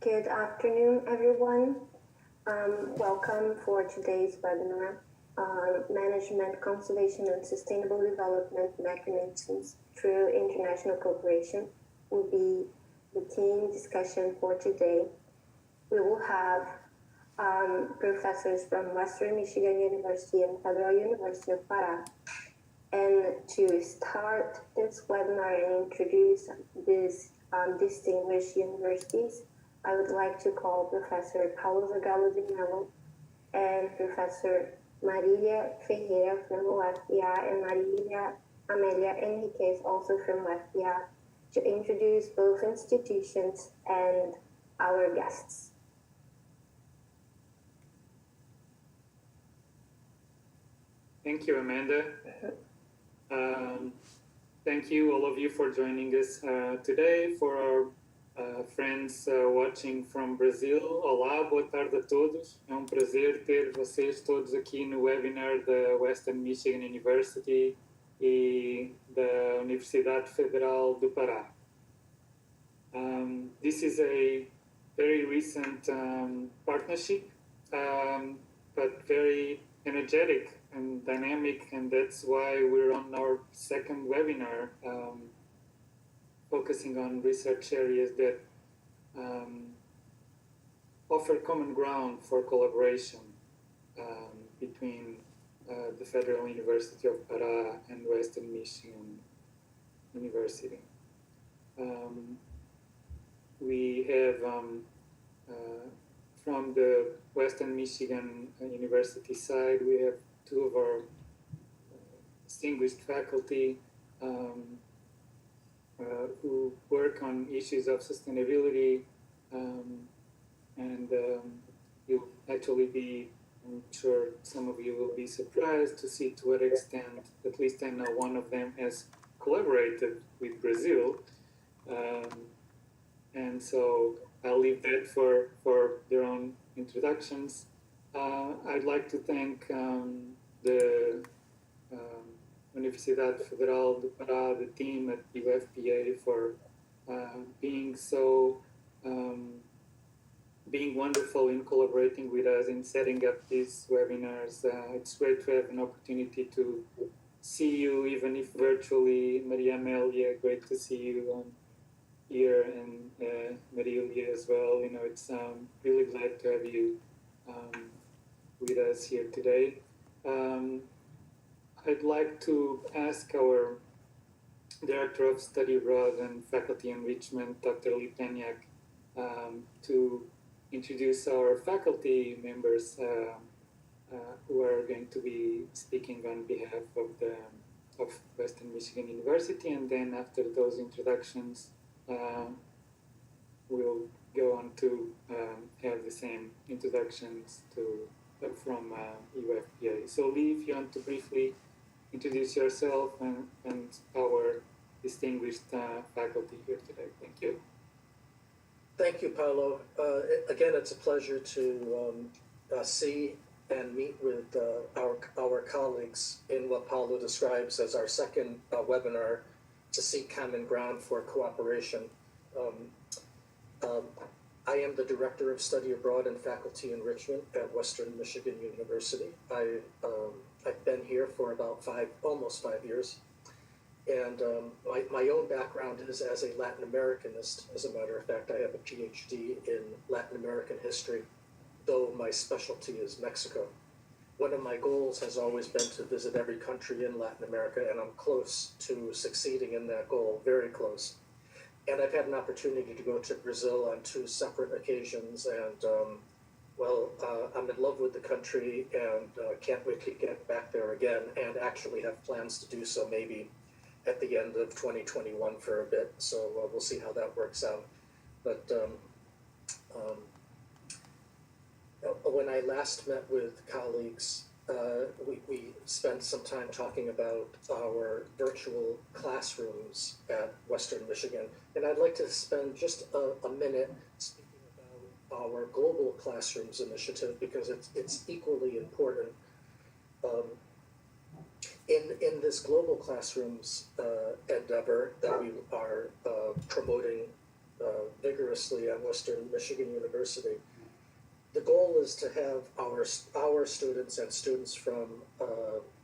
Good afternoon, everyone. Welcome for today's webinar, Management, Conservation, and Sustainable Development Mechanisms through International Cooperation will be the theme discussion for today. We will have professors from Western Michigan University and Federal University of Pará. And to start this webinar and introduce these distinguished universities, I would like to call Professor Paulo Zagallo de Mello and Professor Maria Ferreira from UFPA and Amelia Enriquez also from UFPA to introduce both institutions and our guests. Thank you, Amanda. Thank you, all of you, for joining us today. For our friends watching from Brazil, olá, boa tarde a todos. É prazer ter vocês todos aqui no webinar da Western Michigan University e da Universidade Federal do Pará. This is a very recent partnership, but very energetic and dynamic, and that's why we're on our second webinar, focusing on research areas that offer common ground for collaboration between the Federal University of Pará and Western Michigan University. We have from the Western Michigan University side, we have two of our distinguished faculty who work on issues of sustainability, and you'll actually be, I'm sure some of you will be surprised to see to what extent, at least I know one of them has collaborated with Brazil, and so I'll leave that for their own introductions. I'd like to thank the Universidade Federal do Pará, the team at UFPA, for being wonderful in collaborating with us in setting up these webinars. It's great to have an opportunity to see you, even if virtually. Maria Amelia, great to see you here, and Maria as well. You know, it's really glad to have you with us here today. I'd like to ask our Director of Study Abroad and Faculty Enrichment, Dr. Lee Penyak, to introduce our faculty members who are going to be speaking on behalf of Western Michigan University, and then after those introductions, we'll go on to have the same introductions from UFPA. So Lee, if you want to briefly introduce yourself and our distinguished faculty here today. Thank you. Thank you, Paulo. Again, it's a pleasure to see and meet with our colleagues in what Paulo describes as our second webinar to seek common ground for cooperation. I am the Director of Study Abroad and Faculty Enrichment at Western Michigan University. I've been here for about almost 5 years. And my own background is as a Latin Americanist. As a matter of fact, I have a PhD in Latin American history, though my specialty is Mexico. One of my goals has always been to visit every country in Latin America, and I'm close to succeeding in that goal, very close. And I've had an opportunity to go to Brazil on 2 separate occasions, and I'm in love with the country and can't wait to get back there again, and actually have plans to do so maybe at the end of 2021 for a bit. So we'll see how that works out. But when I last met with colleagues, we spent some time talking about our virtual classrooms at Western Michigan. And I'd like to spend just a minute speaking about our Global Classrooms initiative, because it's equally important. In this Global Classrooms endeavor that we are promoting vigorously at Western Michigan University. The goal is to have our students and students from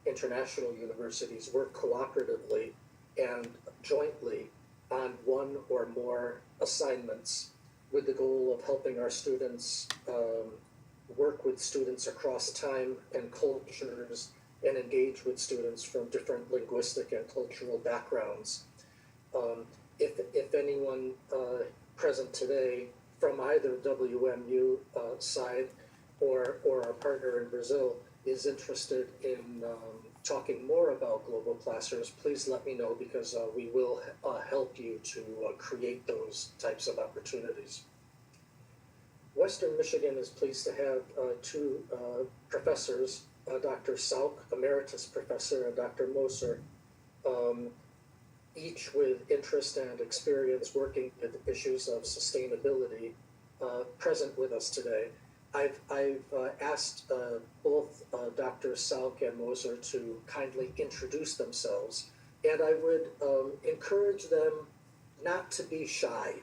international universities work cooperatively and jointly on one or more assignments with the goal of helping our students work with students across time and cultures and engage with students from different linguistic and cultural backgrounds. If anyone present today from either WMU side or our partner in Brazil is interested in talking more about global classrooms, please let me know, because we will help you to create those types of opportunities. Western Michigan is pleased to have two professors, Dr. Sauk, Emeritus Professor, and Dr. Moser, each with interest and experience working with issues of sustainability, present with us today. I've asked both Dr. Sauk and Moser to kindly introduce themselves, and I would encourage them not to be shy.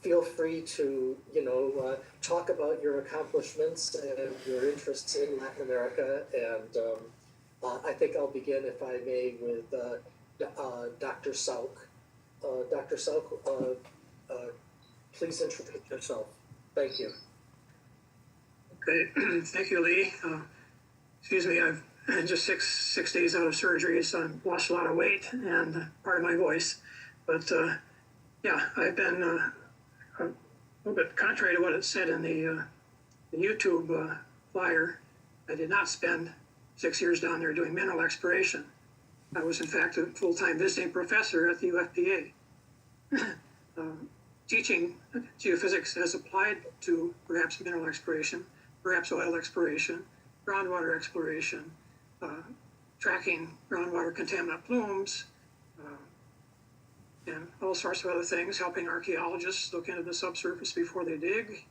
Feel free to, talk about your accomplishments and your interests in Latin America, and I think I'll begin, if I may, with Dr. Sauk. Dr. Sauk, please introduce yourself. Thank you. Okay, thank you, Lee. Excuse me, I've just six days out of surgery, so I've lost a lot of weight and part of my voice. But yeah, I've been a little bit contrary to what it said in the YouTube flyer. I did not spend 6 years down there doing mineral exploration. I was, in fact, a full-time visiting professor at the UFPA, teaching geophysics as applied to perhaps mineral exploration, perhaps oil exploration, groundwater exploration, tracking groundwater contaminant plumes, and all sorts of other things, helping archaeologists look into the subsurface before they dig.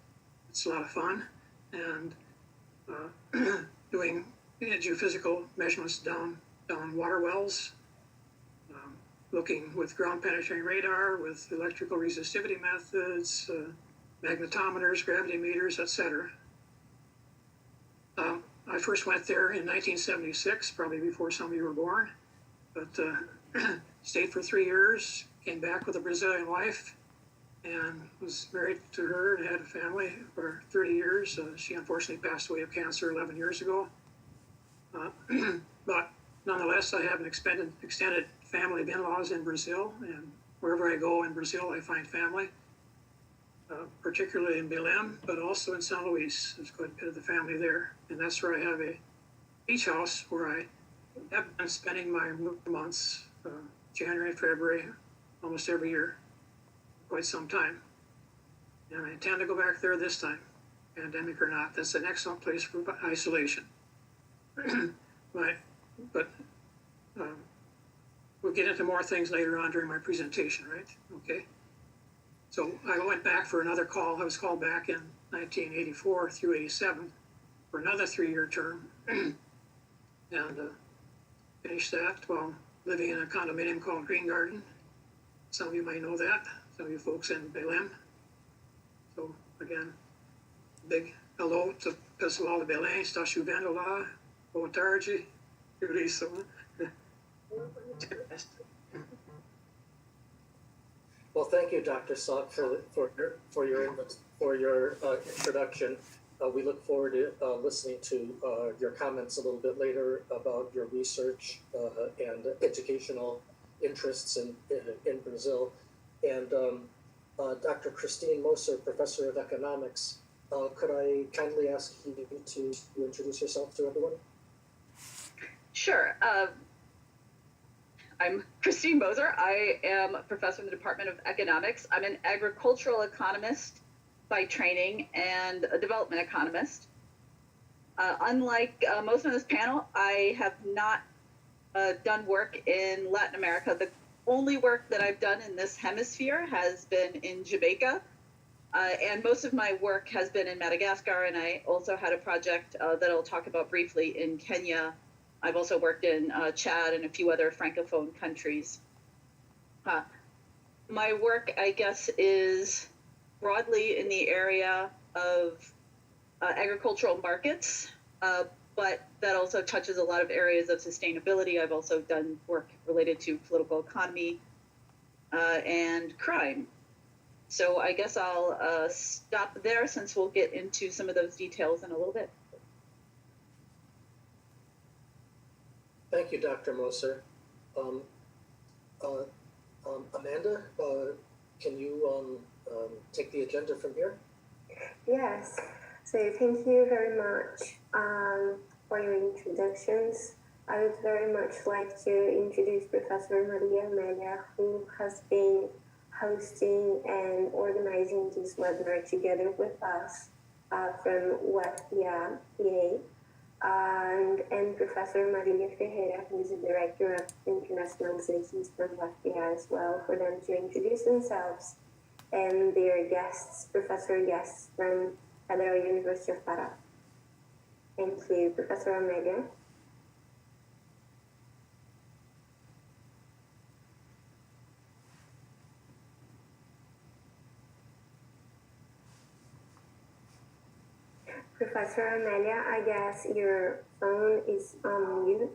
It's a lot of fun. And doing geophysical measurements down water wells, looking with ground penetrating radar, with electrical resistivity methods, magnetometers, gravity meters, etc. I first went there in 1976, probably before some of you were born, but stayed for 3 years, came back with a Brazilian wife, and was married to her and had a family for 30 years. She unfortunately passed away of cancer 11 years ago. But nonetheless, I have an extended family of in-laws in Brazil, and wherever I go in Brazil, I find family, particularly in Belém, but also in São Luís. There's quite a bit of the family there, and that's where I have a beach house where I have been spending my months, January, February, almost every year, quite some time. And I intend to go back there this time, pandemic or not. That's an excellent place for isolation. But we'll get into more things later on during my presentation, right? Okay. So I went back for another call. I was called back in 1984 through 87 for another 3-year term, and finished that while living in a condominium called Green Garden. Some of you might know that, some of you folks in Belém. So again, big hello to Pessoal de Belém, está chovendo lá, boa tarde, tudo isso. Well, thank you, Dr. Sauk, for your introduction. We look forward to listening to your comments a little bit later about your research and educational interests in Brazil. And Dr. Christine Moser, Professor of Economics, could I kindly ask you to introduce yourself to everyone? Sure. I'm Christine Moser. I am a professor in the Department of Economics. I'm an agricultural economist by training and a development economist. Unlike most on this panel, I have not done work in Latin America. The only work that I've done in this hemisphere has been in Jamaica, and most of my work has been in Madagascar, and I also had a project that I'll talk about briefly in Kenya. I've also worked in Chad and a few other Francophone countries. my work, I guess, is broadly in the area of agricultural markets, but that also touches a lot of areas of sustainability. I've also done work related to political economy and crime. So I guess I'll stop there since we'll get into some of those details in a little bit. Thank you, Dr. Moser. Amanda, can you take the agenda from here? Yes, so thank you very much for your introductions. I would very much like to introduce Professor Maria Amelia, who has been hosting and organizing this webinar together with us from UFPA, PA, and Professor Maria Ferreira, who is the Director of International Relations from UFPA as well, for them to introduce themselves and their guests, professor guests from Federal University of Pará. Thank you, Professor Amelia. Professor Amelia, I guess your phone is on mute.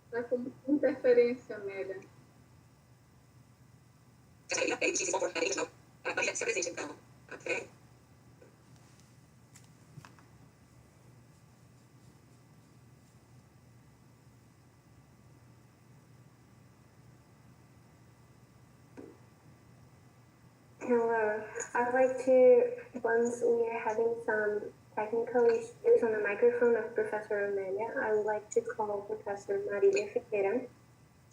Está com interferência, Amélia. Hello. I'd like to, once we are having some technical issues on the microphone of Professor Amelia, I would like to call Professor Maria Ferreira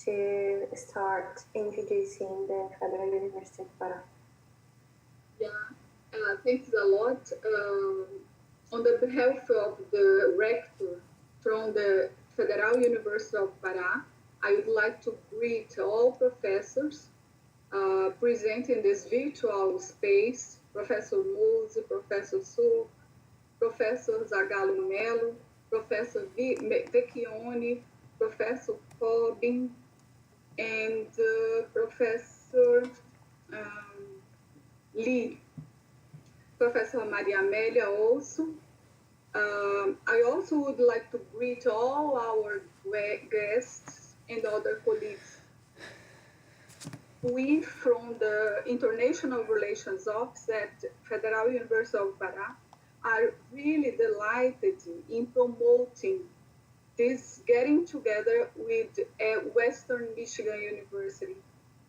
to start introducing the Federal University of Pará. Yeah, thanks a lot. On the behalf of the rector from the Federal University of Pará, I would like to greet all professors present in this virtual space, Professor Moser, Professor Sul, Professor Zagallo Melo, Professor Vecchione, Professor Cobbin, and Professor Lee, Professor Maria Amelia also. I also would like to greet all our guests and other colleagues. We from the International Relations Office at Federal University of Pará are really delighted in promoting this getting together with Western Michigan University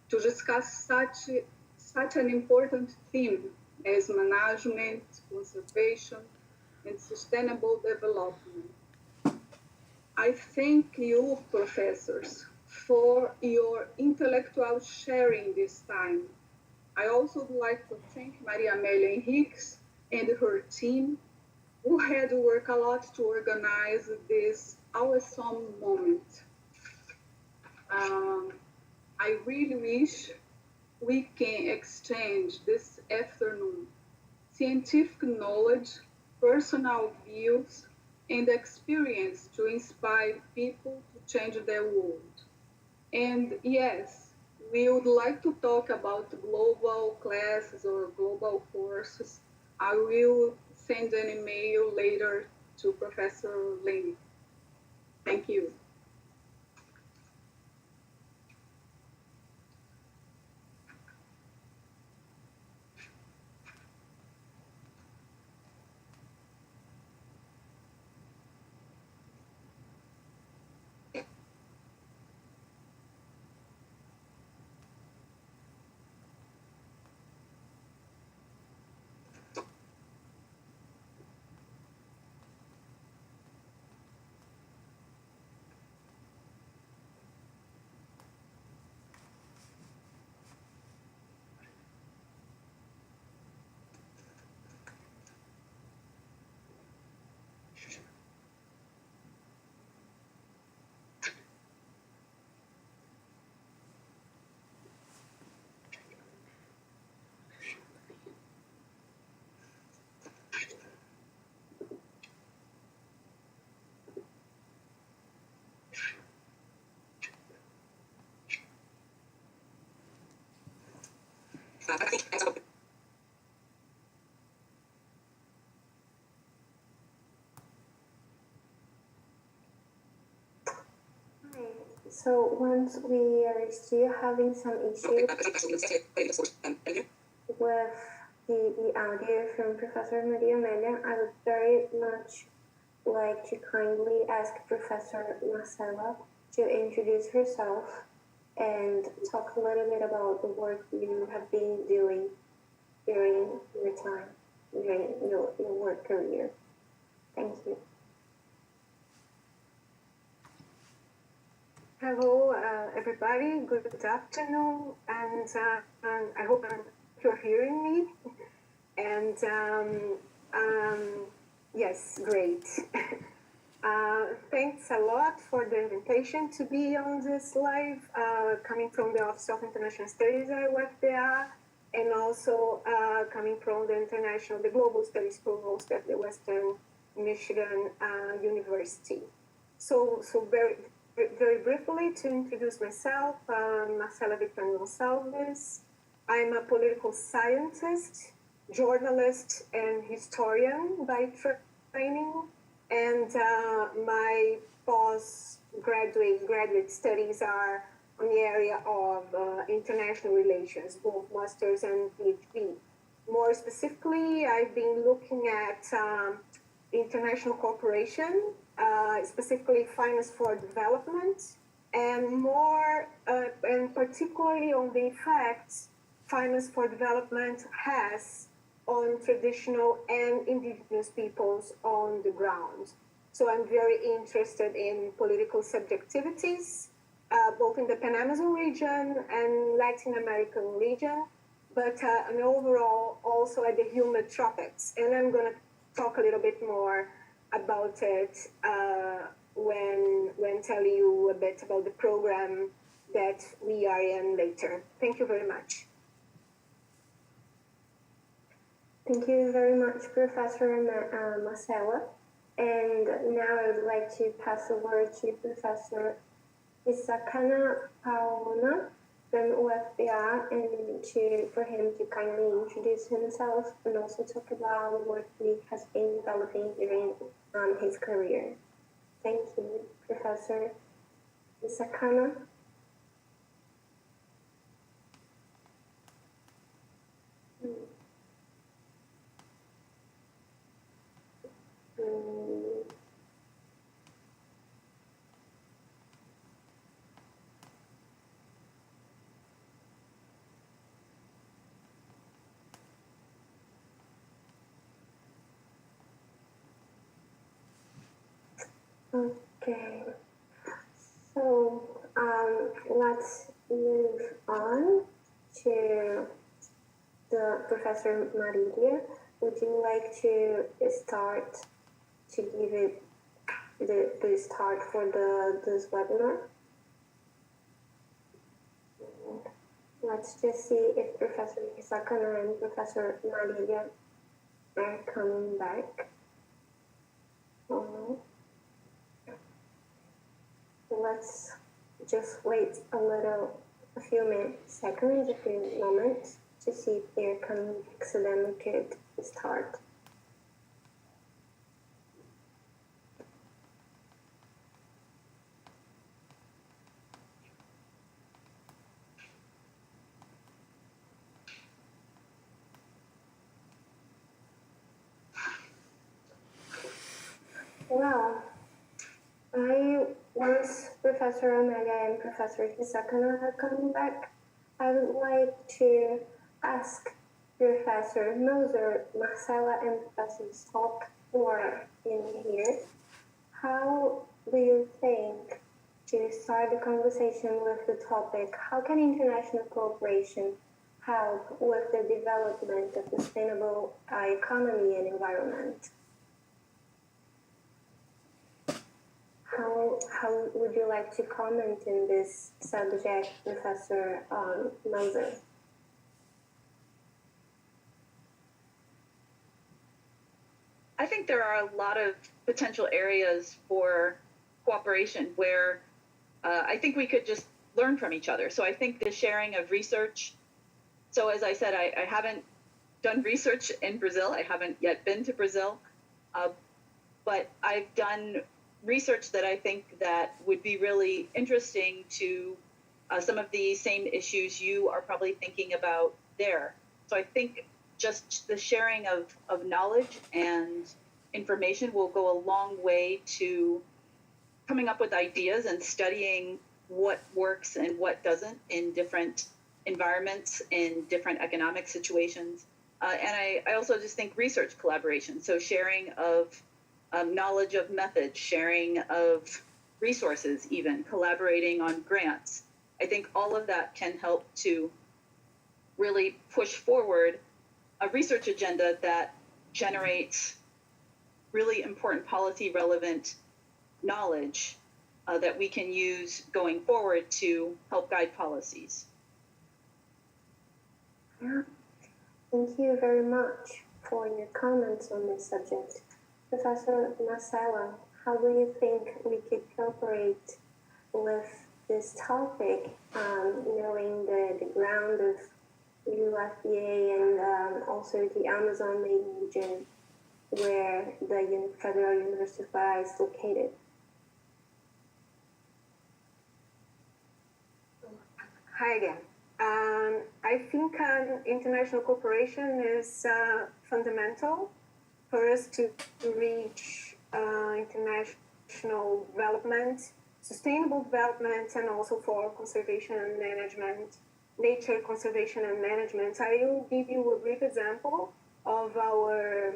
to discuss such an important theme as management, conservation, and sustainable development. I thank you, professors, for your intellectual sharing this time. I also would like to thank Maria Amelia Henriques and her team, who had worked a lot to organize this awesome moment. I really wish we can exchange this afternoon scientific knowledge, personal views, and experience to inspire people to change their world. And yes, we would like to talk about global classes or global courses. I will send an email later to Professor Lin. Thank you. So once we are still having some issues with the audio from Professor Maria Amelia, I would very much like to kindly ask Professor Masala to introduce herself and talk a little bit about the work you have been doing during your time, during your work career. Thank you. Hello, everybody. Good afternoon, and I hope you're hearing me. And yes, great. Thanks a lot for the invitation to be on this live, coming from the Office of International Studies at UFPA, and also coming from the Global Studies Provost at the Western Michigan University. So very briefly, to introduce myself, Masala Gonçalves. I'm a political scientist, journalist, and historian by training, and my graduate studies are on the area of international relations, both masters and PhD. More specifically, I've been looking at international cooperation, specifically finance for development, and particularly on the effects finance for development has on traditional and indigenous peoples on the ground. So I'm very interested in political subjectivities, both in the Pan-Amazon region and Latin American region, but and overall also at the Geometropics. And I'm going to talk a little bit more about it when telling you a bit about the program that we are in later. Thank you very much. Thank you very much, Professor Masala. And now I would like to pass the word to Professor Akana from UFPA, and for him to kindly introduce himself and also talk about the work he has been developing during his career. Thank you, Professor Akana. Okay, so let's move on to the Professor Maria. Would you like to start to give it the start for this webinar? Let's just see if Professor Akana and Professor Maria are coming back. Let's just wait a few seconds, a few moments to see if they're coming back so then we could start. Well, once Professor Amelia and Professor Akana are coming back, I would like to ask Professor Moser, Masala, and Professor Stock who are in here, how do you think, to start the conversation with the topic, how can international cooperation help with the development of sustainable economy and environment? How would you like to comment in this subject, Professor Moser? I think there are a lot of potential areas for cooperation where I think we could just learn from each other. So I think the sharing of research, So as I said, I haven't done research in Brazil. I haven't yet been to Brazil, but I've done research that I think that would be really interesting to some of the same issues you are probably thinking about there. So I think just the sharing of knowledge and information will go a long way to coming up with ideas and studying what works and what doesn't in different environments, in different economic situations. And I also just think research collaboration, so sharing of knowledge of methods, sharing of resources, even collaborating on grants. I think all of that can help to really push forward a research agenda that generates really important policy relevant knowledge that we can use going forward to help guide policies. Yeah. Thank you very much for your comments on this subject. Professor Masala, how do you think we could cooperate with this topic, knowing the ground of UFPA and also the Amazon main region where the Federal University of Pará is located? Hi again. I think international cooperation is fundamental for us to reach international development, sustainable development, and also for conservation and management, nature conservation and management. I will give you a brief example of our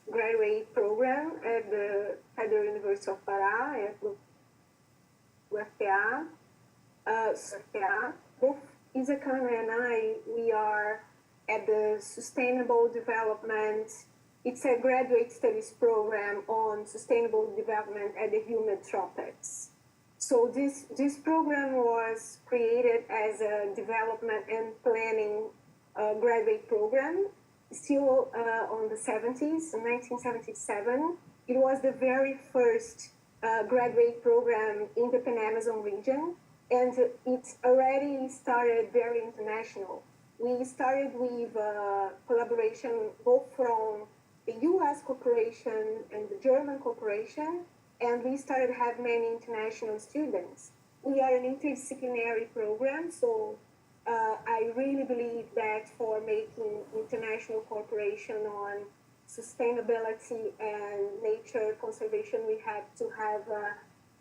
graduate program at the Federal University of Pará, at UFPA. Both Akana and I, we are at the Sustainable Development. It's a graduate studies program on sustainable development at the Geometropics. So this program was created as a development and planning graduate program, still on the 70s, in 1977. It was the very first graduate program in the Pan-Amazon region, and it already started very international. We started with collaboration both from the US corporation and the German corporation, and we started having many international students. We are an interdisciplinary program, so I really believe that for making international cooperation on sustainability and nature conservation, we have to have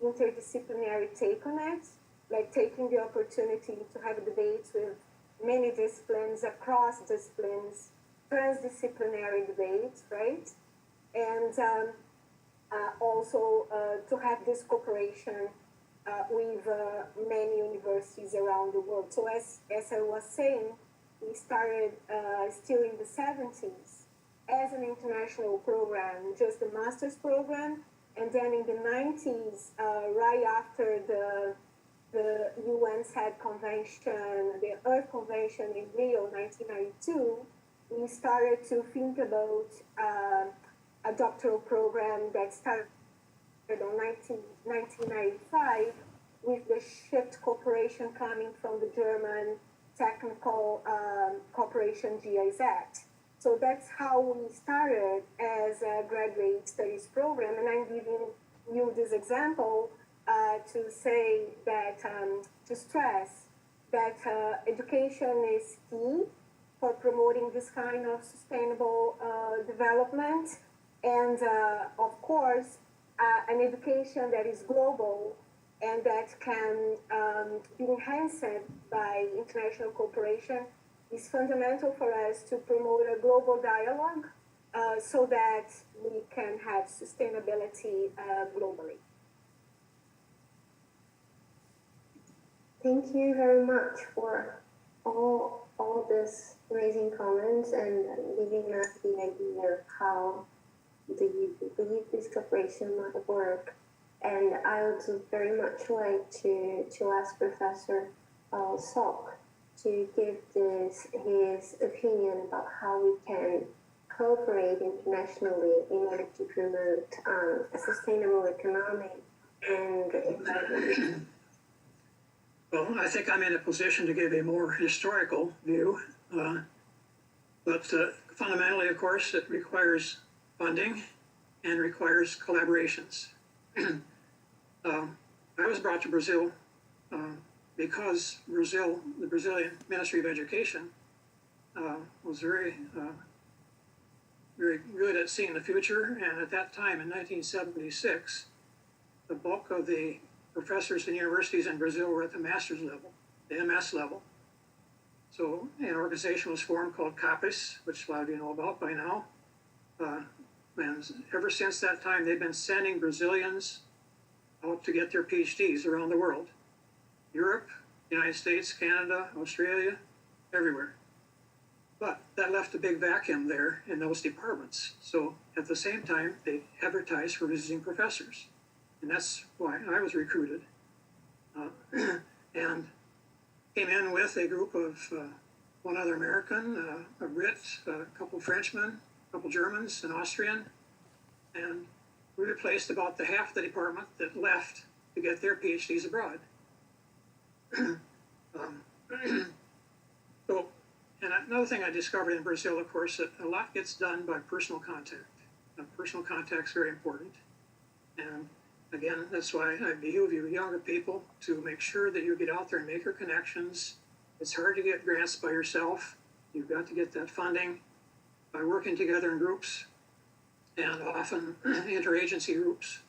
interdisciplinary take on it, like taking the opportunity to have debates with many disciplines, across disciplines, transdisciplinary debates, right? And also to have this cooperation with many universities around the world. So as I was saying, we started still in the 70s as an international program, just the master's program, and then in the 90s, right after the UN's convention, the Earth Convention in Rio, 1992, we started to think about a doctoral program that started on 1995 with the SHIFT Corporation coming from the German technical corporation GIZ. So that's how we started as a graduate studies program, and I'm giving you this example to say that, to stress that education is key for promoting this kind of sustainable development, and of course, an education that is global and that can be enhanced by international cooperation is fundamental for us to promote a global dialogue so that we can have sustainability globally. Thank you very much for all this amazing comments and giving us the idea of how the youth cooperation might work. And I would very much like to ask Professor Sok to give his opinion about how we can cooperate internationally in order to promote a sustainable economy and environment. Well, I think I'm in a position to give a more historical view. But fundamentally, of course, it requires funding and requires collaborations. I was brought to Brazil because Brazil, the Brazilian Ministry of Education, was very good at seeing the future. And at that time, in 1976, the bulk of the professors in universities in Brazil were at the master's level, the MS level. So an organization was formed called CAPES, which a lot of you know about by now. And ever since that time, they've been sending Brazilians out to get their PhDs around the world. Europe, United States, Canada, Australia, everywhere. But that left a big vacuum there in those departments. So at the same time, they advertised for visiting professors. And that's why I was recruited. And came in with a group of one other American, a Brit, a couple Frenchmen, a couple Germans, an Austrian, and we replaced about the half the department that left to get their PhDs abroad. So, and another thing I discovered in Brazil, of course, that a lot gets done by personal contact. Personal contact is very important. And again, that's why I behoove you younger people to make sure that you get out there and make your connections. It's hard to get grants by yourself. You've got to get that funding by working together in groups and often interagency groups.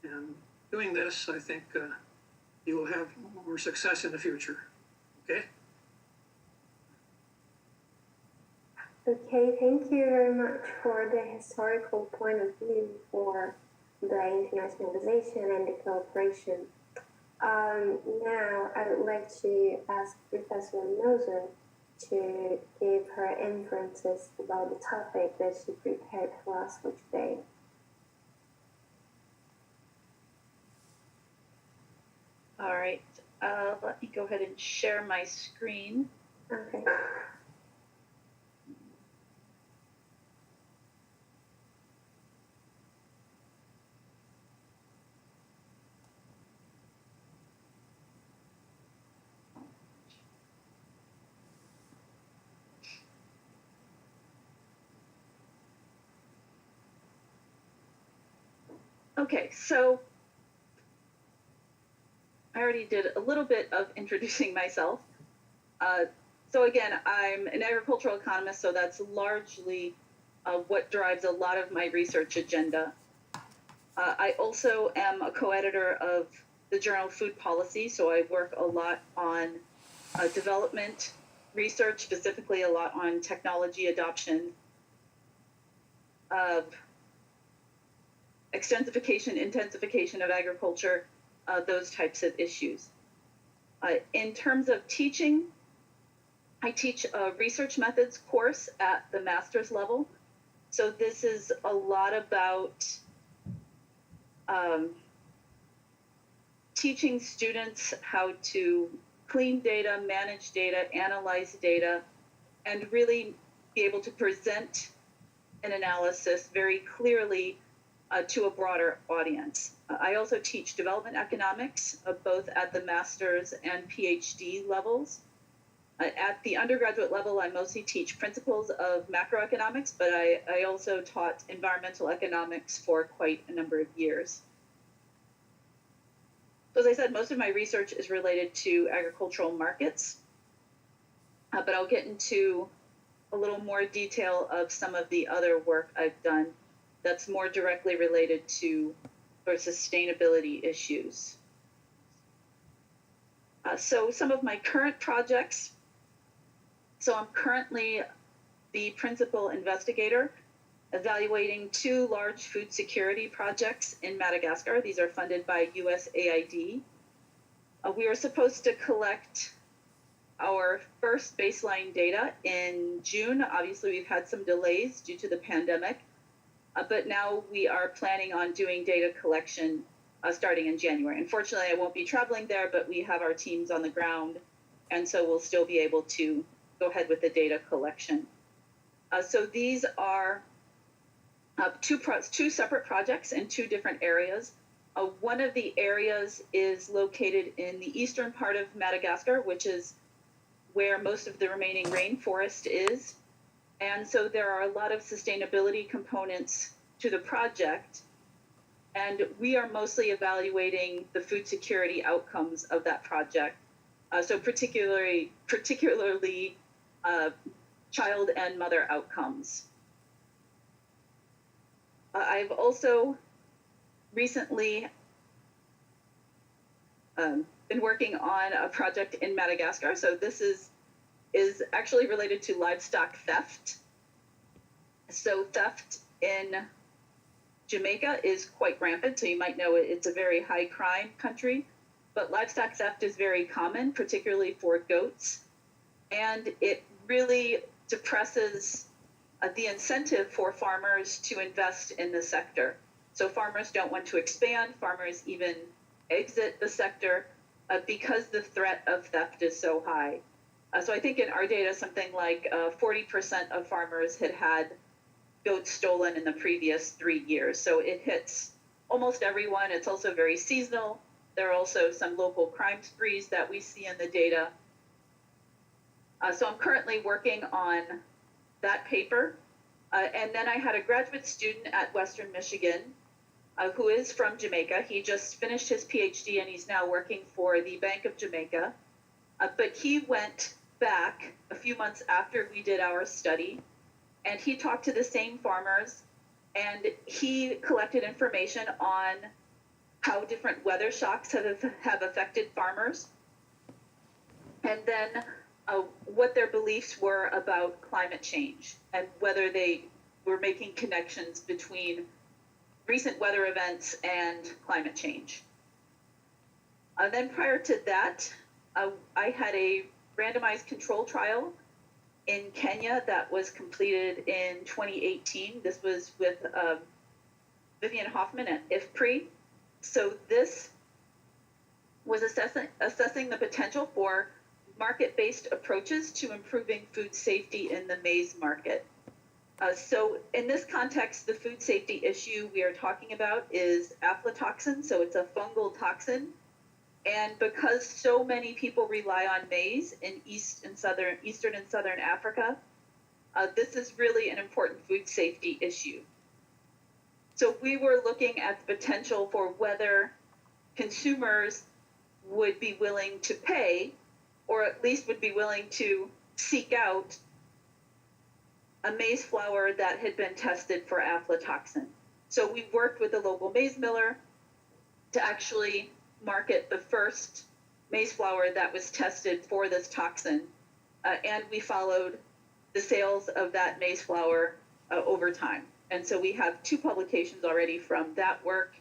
And doing this, I think you will have more success in the future. Okay? Okay, thank you very much for the historical point of view for the internationalization and the cooperation. Now, I would like to ask Professor Moser to give her inferences about the topic that she prepared for us for today. All right, let me go ahead and share my screen. Okay. Okay, so I already did a little bit of introducing myself. So again, I'm an agricultural economist, so that's largely what drives a lot of my research agenda. I also am a co-editor of the journal Food Policy, so I work a lot on development research, specifically a lot on technology adoption, extensification, intensification of agriculture, those types of issues. In terms of teaching, I teach a research methods course at the master's level. So this is a lot about teaching students how to clean data, manage data, analyze data, and really be able to present an analysis very clearly to a broader audience. I also teach development economics, both at the master's and PhD levels. At the undergraduate level, I mostly teach principles of macroeconomics, but I also taught environmental economics for quite a number of years. So as I said, most of my research is related to agricultural markets, but I'll get into a little more detail of some of the other work I've done that's more directly related to sustainability issues. So some of my current projects. So I'm currently the principal investigator evaluating 2 large food security projects in Madagascar. These are funded by USAID. We were supposed to collect our first baseline data in June. Obviously, we've had some delays due to the pandemic. But now we are planning on doing data collection starting in January. Unfortunately, I won't be traveling there, but we have our teams on the ground, and so we'll still be able to go ahead with the data collection. So these are two separate projects in 2 different areas. One of the areas is located in the eastern part of Madagascar, which is where most of the remaining rainforest is. And so there are a lot of sustainability components to the project. And we are mostly evaluating the food security outcomes of that project. So particularly child and mother outcomes. I've also recently been working on a project in Madagascar. So this is actually related to livestock theft. So theft in Jamaica is quite rampant. So you might know it's a very high crime country, but livestock theft is very common, particularly for goats. And it really depresses the incentive for farmers to invest in the sector. So farmers don't want to expand, farmers even exit the sector because the threat of theft is so high. So I think in our data, something like 40% of farmers had goats stolen in the previous 3 years. So it hits almost everyone. It's also very seasonal. There are also some local crime sprees that we see in the data. So I'm currently working on that paper. And then I had a graduate student at Western Michigan who is from Jamaica. He just finished his PhD and he's now working for the Bank of Jamaica. But he went back a few months after we did our study, and he talked to the same farmers, and he collected information on how different weather shocks have affected farmers, and then what their beliefs were about climate change and whether they were making connections between recent weather events and climate change. Then prior to that, I had a randomized control trial in Kenya that was completed in 2018. This was with Vivian Hoffman at IFPRI. So this was assessing the potential for market-based approaches to improving food safety in the maize market. So in this context, the food safety issue we are talking about is aflatoxin. So it's a fungal toxin. And because so many people rely on maize in eastern and southern Africa, this is really an important food safety issue. So we were looking at the potential for whether consumers would be willing to pay, or at least would be willing to seek out a maize flour that had been tested for aflatoxin. So we worked with the local maize miller to actually market the first maize flour that was tested for this toxin, and we followed the sales of that maize flour over time. And so we have 2 publications already from that work.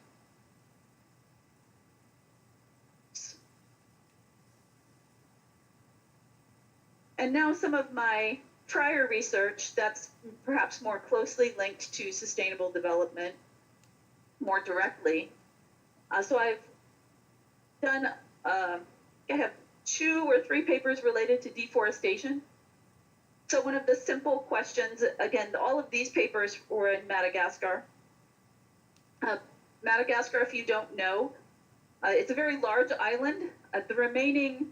And now some of my prior research that's perhaps more closely linked to sustainable development more directly. So I've done, I have 2 or 3 papers related to deforestation. So one of the simple questions, again, all of these papers were in Madagascar. Madagascar, if you don't know, it's a very large island. The remaining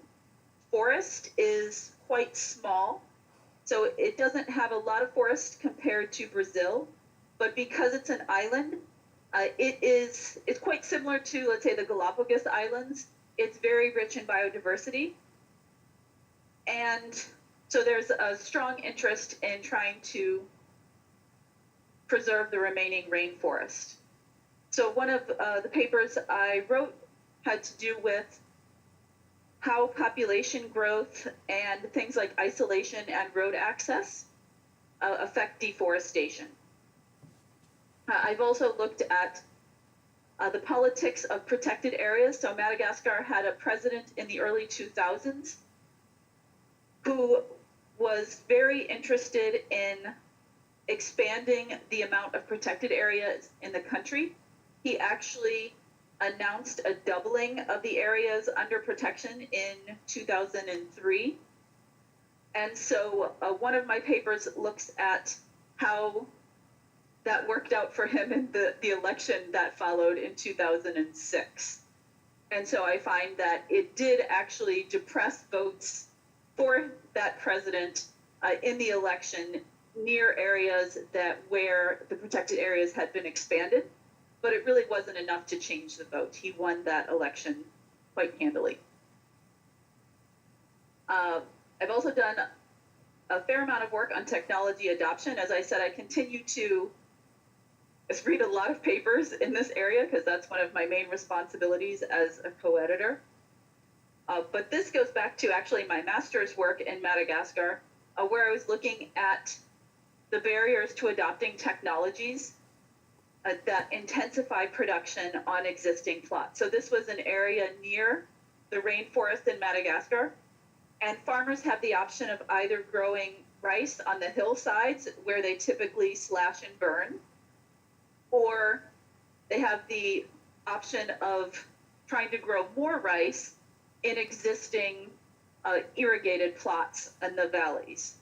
forest is quite small. So it doesn't have a lot of forest compared to Brazil, but because it's an island, it's quite similar to, let's say, the Galapagos Islands. It's very rich in biodiversity. And so there's a strong interest in trying to preserve the remaining rainforest. So one of the papers I wrote had to do with how population growth and things like isolation and road access affect deforestation. I've also looked at the politics of protected areas. So Madagascar had a president in the early 2000s who was very interested in expanding the amount of protected areas in the country. He actually announced a doubling of the areas under protection in 2003. And so one of my papers looks at how that worked out for him in the election that followed in 2006. And so I find that it did actually depress votes for that president in the election near areas where the protected areas had been expanded, but it really wasn't enough to change the vote. He won that election quite handily. I've also done a fair amount of work on technology adoption. As I said, I continue to read a lot of papers in this area because that's one of my main responsibilities as a co-editor. But this goes back to actually my master's work in Madagascar, where I was looking at the barriers to adopting technologies that intensify production on existing plots. So this was an area near the rainforest in Madagascar, and farmers have the option of either growing rice on the hillsides where they typically slash and burn, or they have the option of trying to grow more rice in existing irrigated plots in the valleys.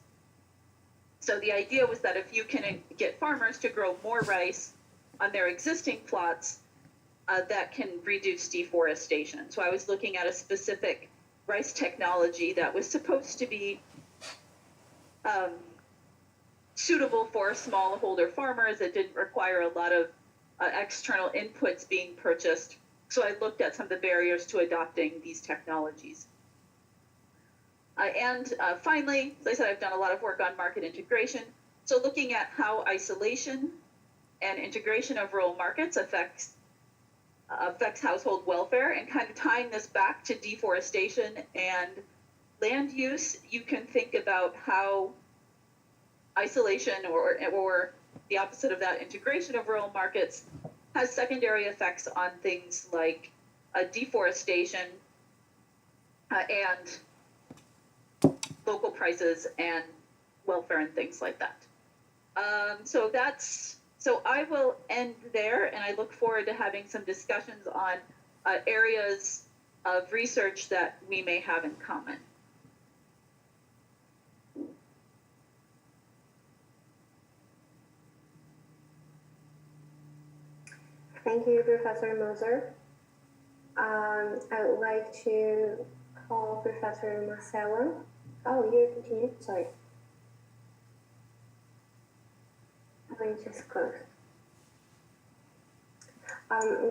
So the idea was that if you can get farmers to grow more rice on their existing plots, that can reduce deforestation. So I was looking at a specific rice technology that was supposed to be suitable for smallholder farmers. It didn't require a lot of external inputs being purchased. So I looked at some of the barriers to adopting these technologies. And finally, as I said, I've done a lot of work on market integration. So looking at how isolation and integration of rural markets affects household welfare, and kind of tying this back to deforestation and land use, you can think about how isolation or the opposite of that, integration of rural markets, has secondary effects on things like deforestation and local prices and welfare and things like that. So I will end there, and I look forward to having some discussions on areas of research that we may have in common. Thank you, Professor Moser. I would like to call Professor Masala. Oh, you're continuing? Sorry. Let me just close.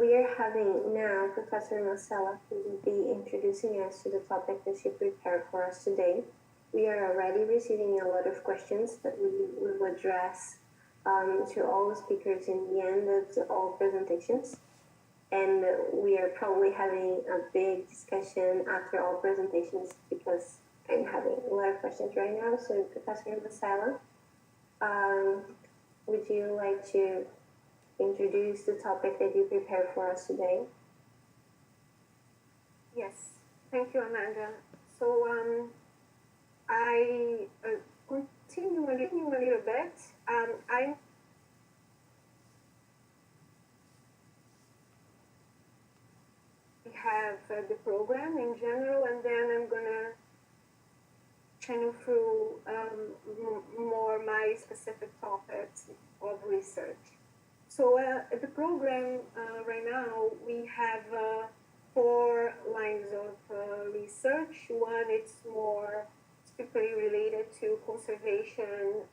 We are having now Professor Masala, who will be introducing us to the topic that she prepared for us today. We are already receiving a lot of questions that we will address to all the speakers in the end of all presentations. And we are probably having a big discussion after all presentations because I'm having a lot of questions right now. So Professor Masala, would you like to introduce the topic that you prepared for us today? Yes, thank you, Amanda. So I continue a little bit. I have the program in general, and then I'm gonna channel through more my specific topics of research. So the program right now, we have 4 lines of research. One, it's more strictly related to conservation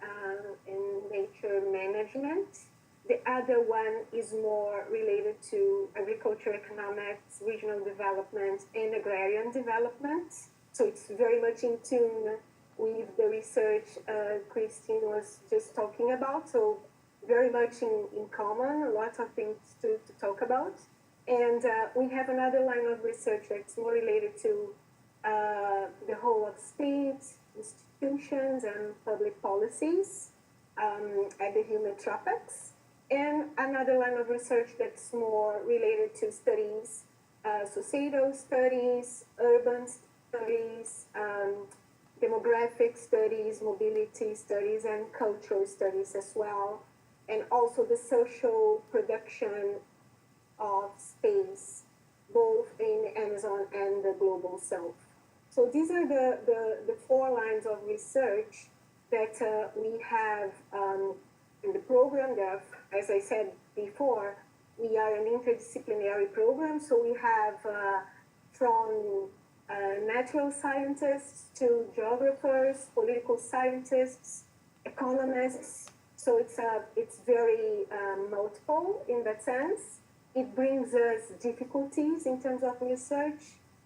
and nature management. The other one is more related to agriculture economics, regional development, and agrarian development. So it's very much in tune with the research Christine was just talking about. So very much in common, lots of things to talk about. And we have another line of research that's more related to the whole of states, institutions, and public policies at the Geometropics. And another line of research that's more related to studies, societal studies, urban studies, demographic studies, mobility studies, and cultural studies as well. And also the social production of space, both in Amazon and the global south. So these are the 4 lines of research that we have in the program. That, as I said before, we are an interdisciplinary program, so we have from natural scientists to geographers, political scientists, economists. So it's very multiple in that sense. It brings us difficulties in terms of research,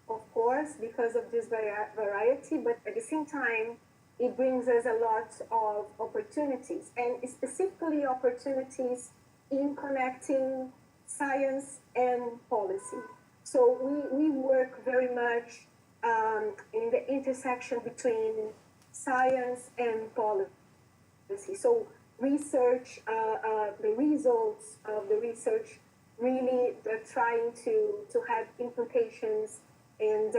of course, because of this variety, but at the same time, it brings us a lot of opportunities, and specifically opportunities in connecting science and policy. So we work very much in the intersection between science and policy. So research, the results of the research really trying to have implications in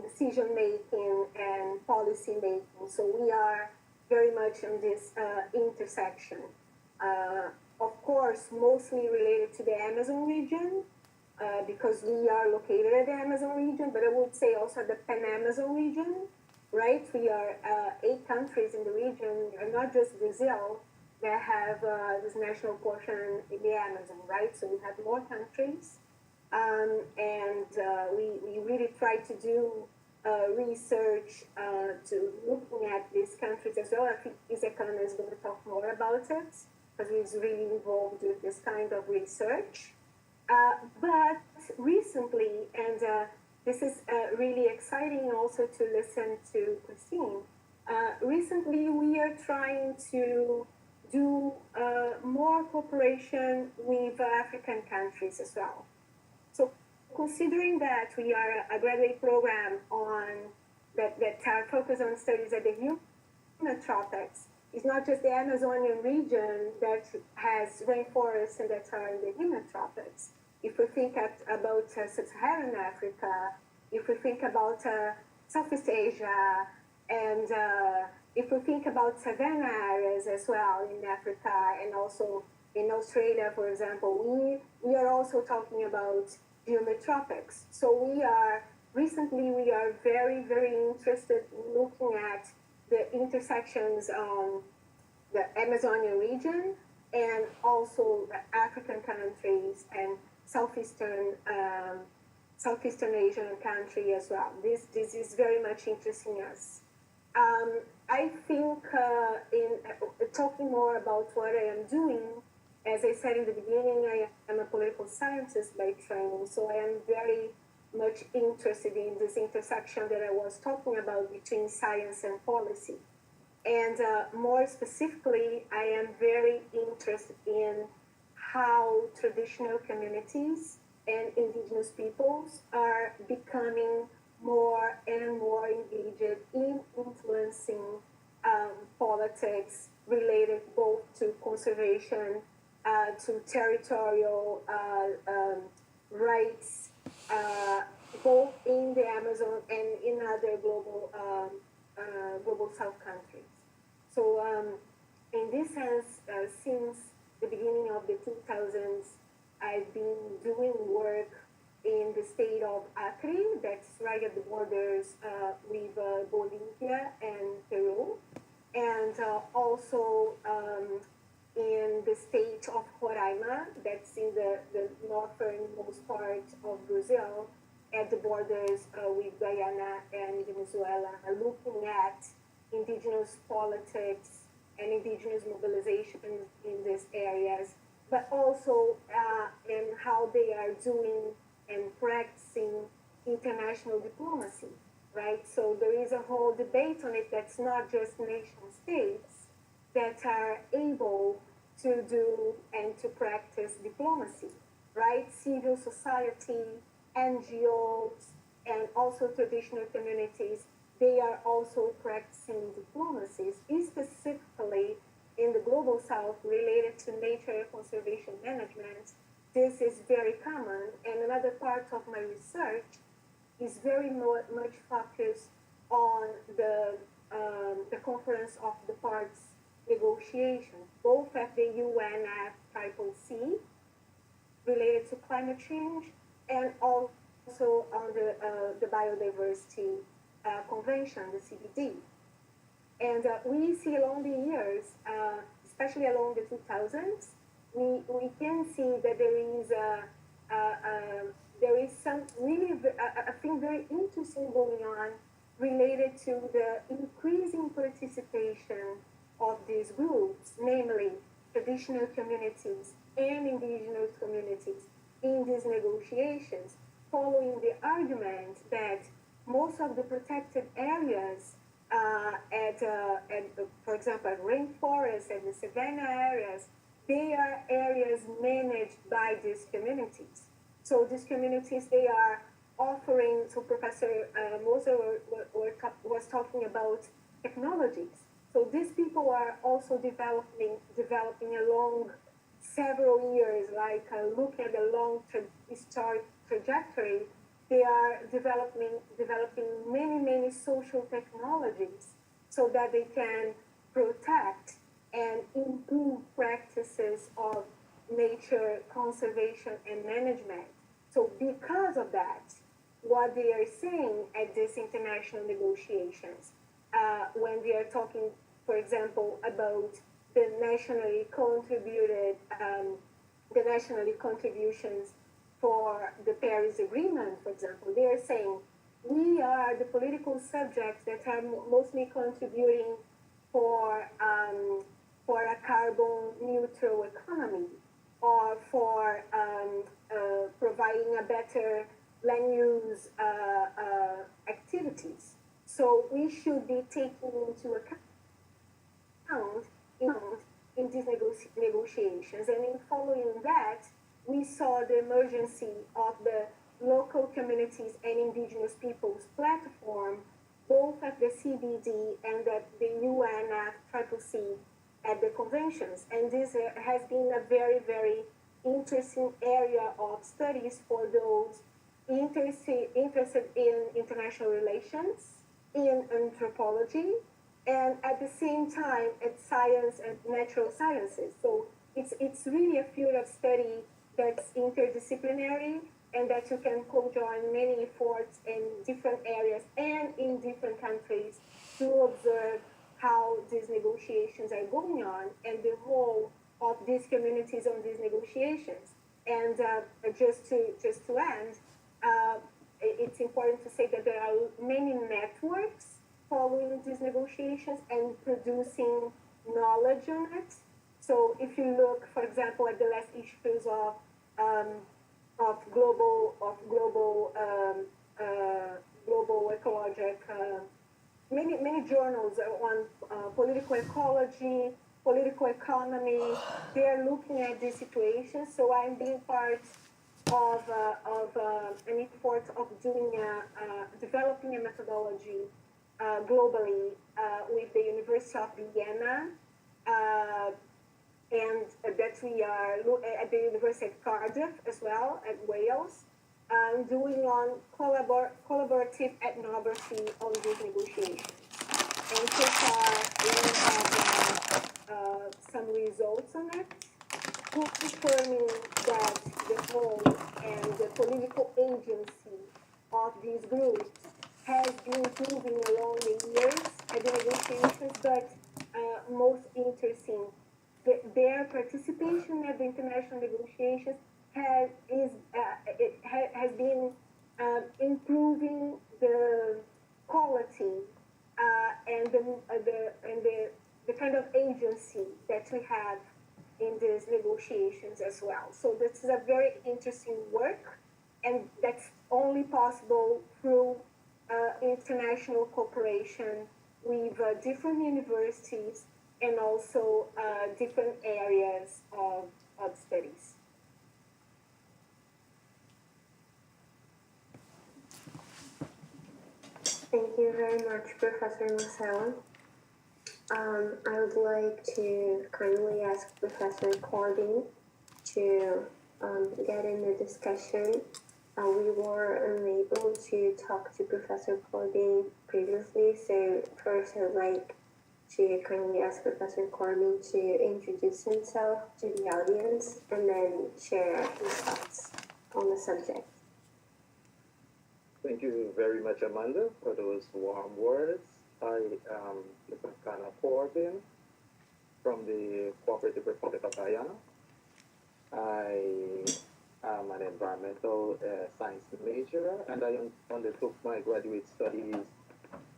decision making and policy making. So we are very much in this intersection. Of course, mostly related to the Amazon region, because we are located at the Amazon region, but I would say also the Pan-Amazon region, right? We are 8 countries in the region, and not just Brazil, that have this national portion in the Amazon, right? So we have more countries, and we really try to do research to looking at these countries as well. I think Akana is going to talk more about it, because he's really involved with this kind of research. But recently, and this is really exciting also to listen to Christine, recently we are trying to do more cooperation with African countries as well. So considering that we are a graduate program that are focused on studies at the Geometropics, it's not just the Amazonian region that has rainforests and that are in the Geometropics. If we think about Sub-Saharan Africa, if we think about Southeast Asia, and if we think about savanna areas as well in Africa, and also in Australia, for example, we are also talking about geometropics. So recently we are very, very interested in looking at the intersections on the Amazonian region and also the African countries and Southeastern Asian country as well. This is very much interesting us. I think in talking more about what I am doing, as I said in the beginning, I am a political scientist by training, so I am very much interested in this intersection that I was talking about between science and policy. And more specifically, I am very interested in how traditional communities and indigenous peoples are becoming more and more engaged in influencing politics related both to conservation, to territorial rights, both in the Amazon and in other global South countries. So in this sense, since the beginning of the 2000s, I've been doing work in the state of Acre, that's right at the borders with Bolivia and Peru, and also in the state of Roraima, that's in the northernmost part of Brazil, at the borders with Guyana and Venezuela, looking at indigenous politics and indigenous mobilization in these areas, but also in how they are doing and practicing international diplomacy, right? So there is a whole debate on it that's not just nation states that are able to do and to practice diplomacy, right? Civil society, NGOs, and also traditional communities, they are also practicing diplomacies, specifically in the global south related to nature conservation management. This is very common, and another part of my research is very much focused on the Conference of the Parties negotiations, both at the UNFCCC related to climate change, and also on the Biodiversity Convention, the CBD. And we see along the years, especially along the 2000s, we can see that there is there is some really a thing very interesting going on related to the increasing participation of these groups, namely traditional communities and indigenous communities, in these negotiations, following the argument that most of the protected areas for example, rainforests and the savanna areas, they are areas managed by these communities. So these communities, they are offering, so Professor Moser was talking about technologies. So these people are also developing along several years, like look at the long historic trajectory. They are developing many social technologies so that they can protect and improve practices of nature conservation and management. So because of that, what they are saying at these international negotiations, when they are talking, for example, about the nationally contributions for the Paris Agreement, for example, they are saying we are the political subjects that are mostly contributing for a carbon neutral economy, or for providing a better land use activities. So we should be taking into account in these negotiations. And in following that, we saw the emergence of the local communities and indigenous peoples platform, both at the CBD and at the UNFCCC at the conventions. And this has been a very interesting area of studies for those interested in international relations, in anthropology, and at the same time at science and natural sciences. So it's really a field of study that's interdisciplinary, and that you can co-join many efforts in different areas and in different countries to observe how these negotiations are going on and the role of these communities on these negotiations. And just to end, it's important to say that there are many networks following these negotiations and producing knowledge on it. So if you look, for example, at the last issues of global ecologic, many journals on political ecology, political economy, they are looking at this situation. So I'm being part of an effort of developing a methodology globally with the University of Vienna, and that we are at the University of Cardiff as well, at Wales, doing on collaborative ethnography on these negotiations. And so far, we have some results on it, confirming that the role and the political agency of these groups has been improving along the years at the negotiations, but most interesting, their participation at the international negotiations has been improving the quality and the kind of agency that we have in these negotiations as well. So this is a very interesting work, and that's only possible through international cooperation with different universities and also different areas of studies. Thank you very much, Professor Masala. I would like to kindly ask Professor Corbin to get in the discussion. We were unable to talk to Professor Corbin previously, so first I'd like to kindly ask Professor Corbin to introduce himself to the audience and then share his thoughts on the subject. Thank you very much, Amanda, for those warm words. I am Akana Corbin from the Cooperative Republic of Guyana. I I'm an environmental science major, and I undertook my graduate studies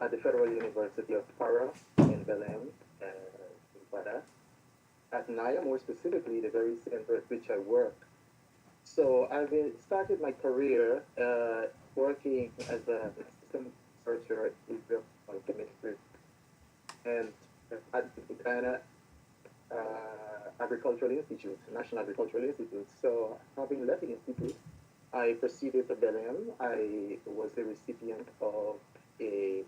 at the Federal University of Para in Belém, in Pará, at NIA, more specifically, the very center at which I work. So started my career working as an assistant researcher at Israel Chemistry and at the Ghana Agricultural Institute, National Agricultural Institute. So having left the institute, I proceeded to Belém. I was the recipient of a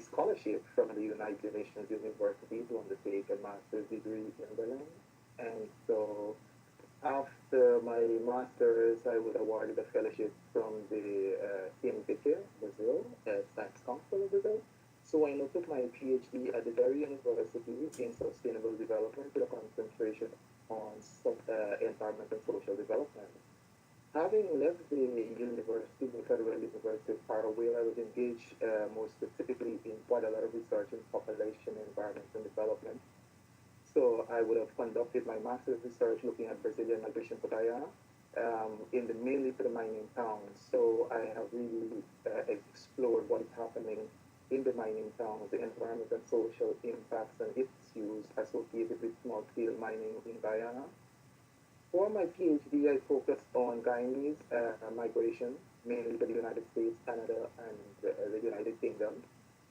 scholarship from the United Nations University to undertake a master's degree in Belém. And so after my master's, I was awarded a fellowship from the Intl, Brazil, Science Council of Brazil. So I took my PhD at the very university in sustainable development with a concentration on environment and social development. Having left the university, the Federal University of Paraguay, I was engaged more specifically in quite a lot of research in population, environment, and development. So I would have conducted my master's research looking at Brazilian migration to Guyana, mainly to the mining towns. So I have really explored what is happening in the mining towns, the environmental and social impacts and issues associated with small-scale mining in Guyana. For my PhD, I focused on Guyanese migration, mainly to the United States, Canada, and the United Kingdom,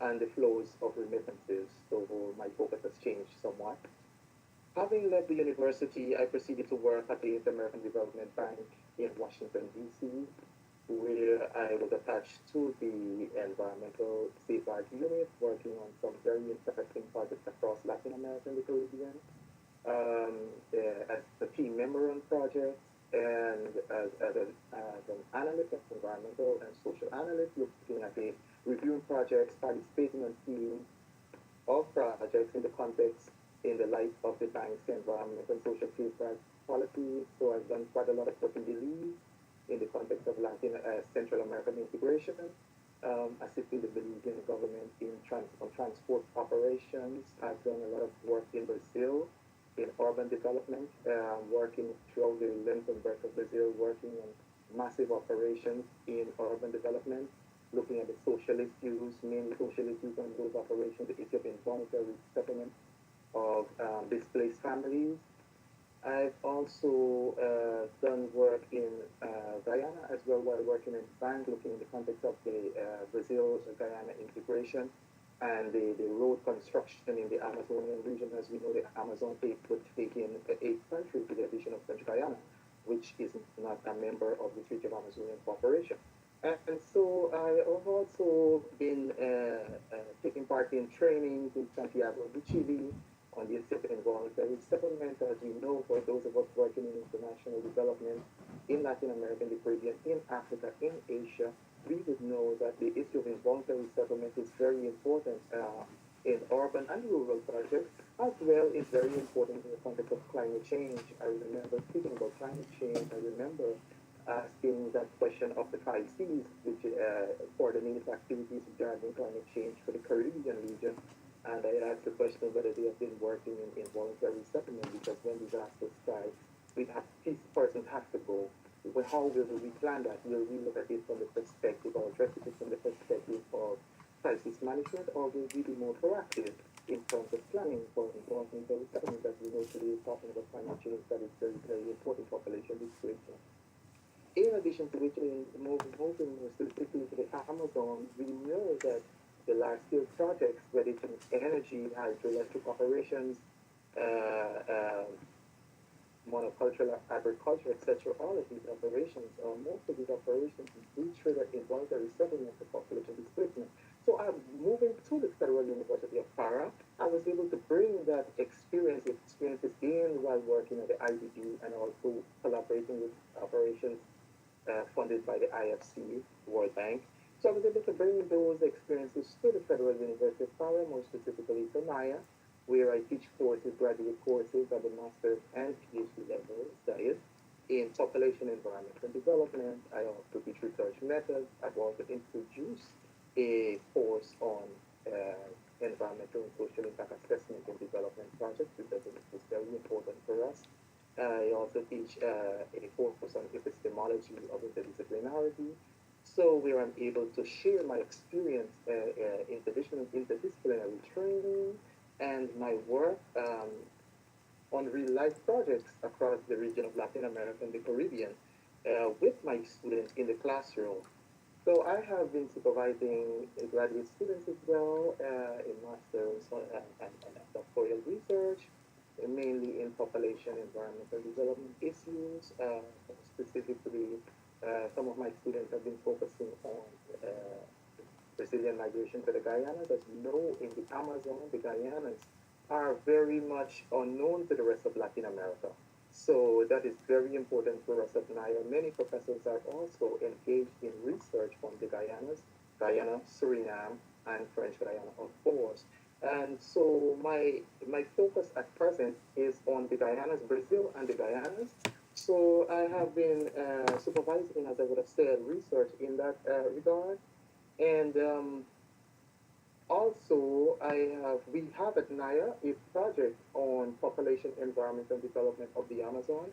and the flows of remittances. So my focus has changed somewhat. Having left the university, I proceeded to work at the Inter-American Development Bank in Washington, D.C., where I was attached to the Environmental Safeguard Unit, working on some very interesting projects across Latin America and the Caribbean. As a team member on projects and as an analyst, environmental and social analyst, looking at the reviewing projects, participating on teams of projects in the context, in the light of the bank's environment and social safeguard policy. So I've done quite a lot of work in Belize in the context of Latin Central American integration, assisting the Belizean government on transport operations. I've done a lot of work in Brazil in urban development, working throughout the length and breadth of Brazil, working on massive operations in urban development, looking at the social issues, mainly social issues on those operations, the issue of involuntary settlement of displaced families. I've also done work in Guyana as well while working in bank, looking in the context of the Brazil-Guyana integration and the road construction in the Amazonian region. As we know, the Amazon would take in 8 countries with the addition of French Guyana, which is not a member of the Treaty of Amazonian Cooperation. And so I have also been taking part in trainings in Santiago de Chile on the involuntary settlement. As you know, for those of us working in international development in Latin America, the Caribbean, in Africa, in Asia, we would know that the issue of involuntary settlement is very important in urban and rural projects, as well is very important in the context of climate change. I remember speaking about climate change. I remember asking that question of the 5 Cs, which coordinate activities regarding climate change for the Caribbean region. And I asked the question whether they have been working in involuntary settlement, because when disaster strikes, persons have to go. Well, how will we plan that? Will we look at it from the perspective or address it from the perspective of crisis management, or will we be more proactive in terms of planning for involuntary settlement? As we know today, talking about climate change, that is very, very important population displacement. In addition to which, moving more specifically to the Amazon, we know that the large-scale projects, whether it's in energy, hydroelectric operations, monocultural agriculture, etc., all of these operations, or most of these operations, do trigger involuntary settlement of population displacement. So I'm moving to the Federal University of Para. I was able to bring that experiences in while working at the IDB and also collaborating with operations funded by the IFC, World Bank. So I was able to bring those experiences to the Federal University of Para, more specifically to NIA, where I teach courses, graduate courses at the master's and PhD levels, that is, in population, environment, and development. I also teach research methods. I've also introduced a course on environmental and social impact assessment and development projects, which I think is very important for us. I also teach a focus on epistemology of interdisciplinarity. So where I'm able to share my experience in interdisciplinary training and my work on real life projects across the region of Latin America and the Caribbean with my students in the classroom. So I have been supervising graduate students as well in master's and doctoral research, mainly in population environmental development issues. Specifically, some of my students have been focusing on Brazilian migration to the Guyanas. As you know, in the Amazon, the Guyanas are very much unknown to the rest of Latin America. So that is very important for us at NIA. Many professors are also engaged in research on the Guyanas, Guyana, Suriname, and French Guiana, of course. And so my focus at present is on the Guyanas, Brazil, and the Guyanas. So I have been supervising, as I would have said, research in that regard. And also, we have at NIA a project on population, environment, and development of the Amazon,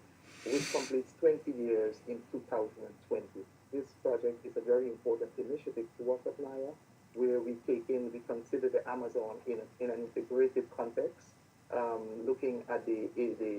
which completes 20 years in 2020. This project is a very important initiative to us at NIA, where we consider the Amazon in an integrated context, looking at the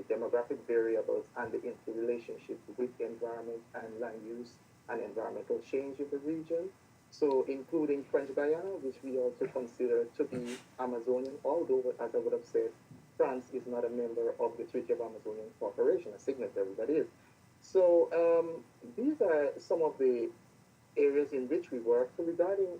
demographic variables and the interrelationship with environment and land use and environmental change in the region. So, including French Guiana, which we also consider to be Amazonian, although, as I would have said, France is not a member of the Treaty of Amazonian Cooperation, a signatory that is. So, these are some of the areas in which we work. So regarding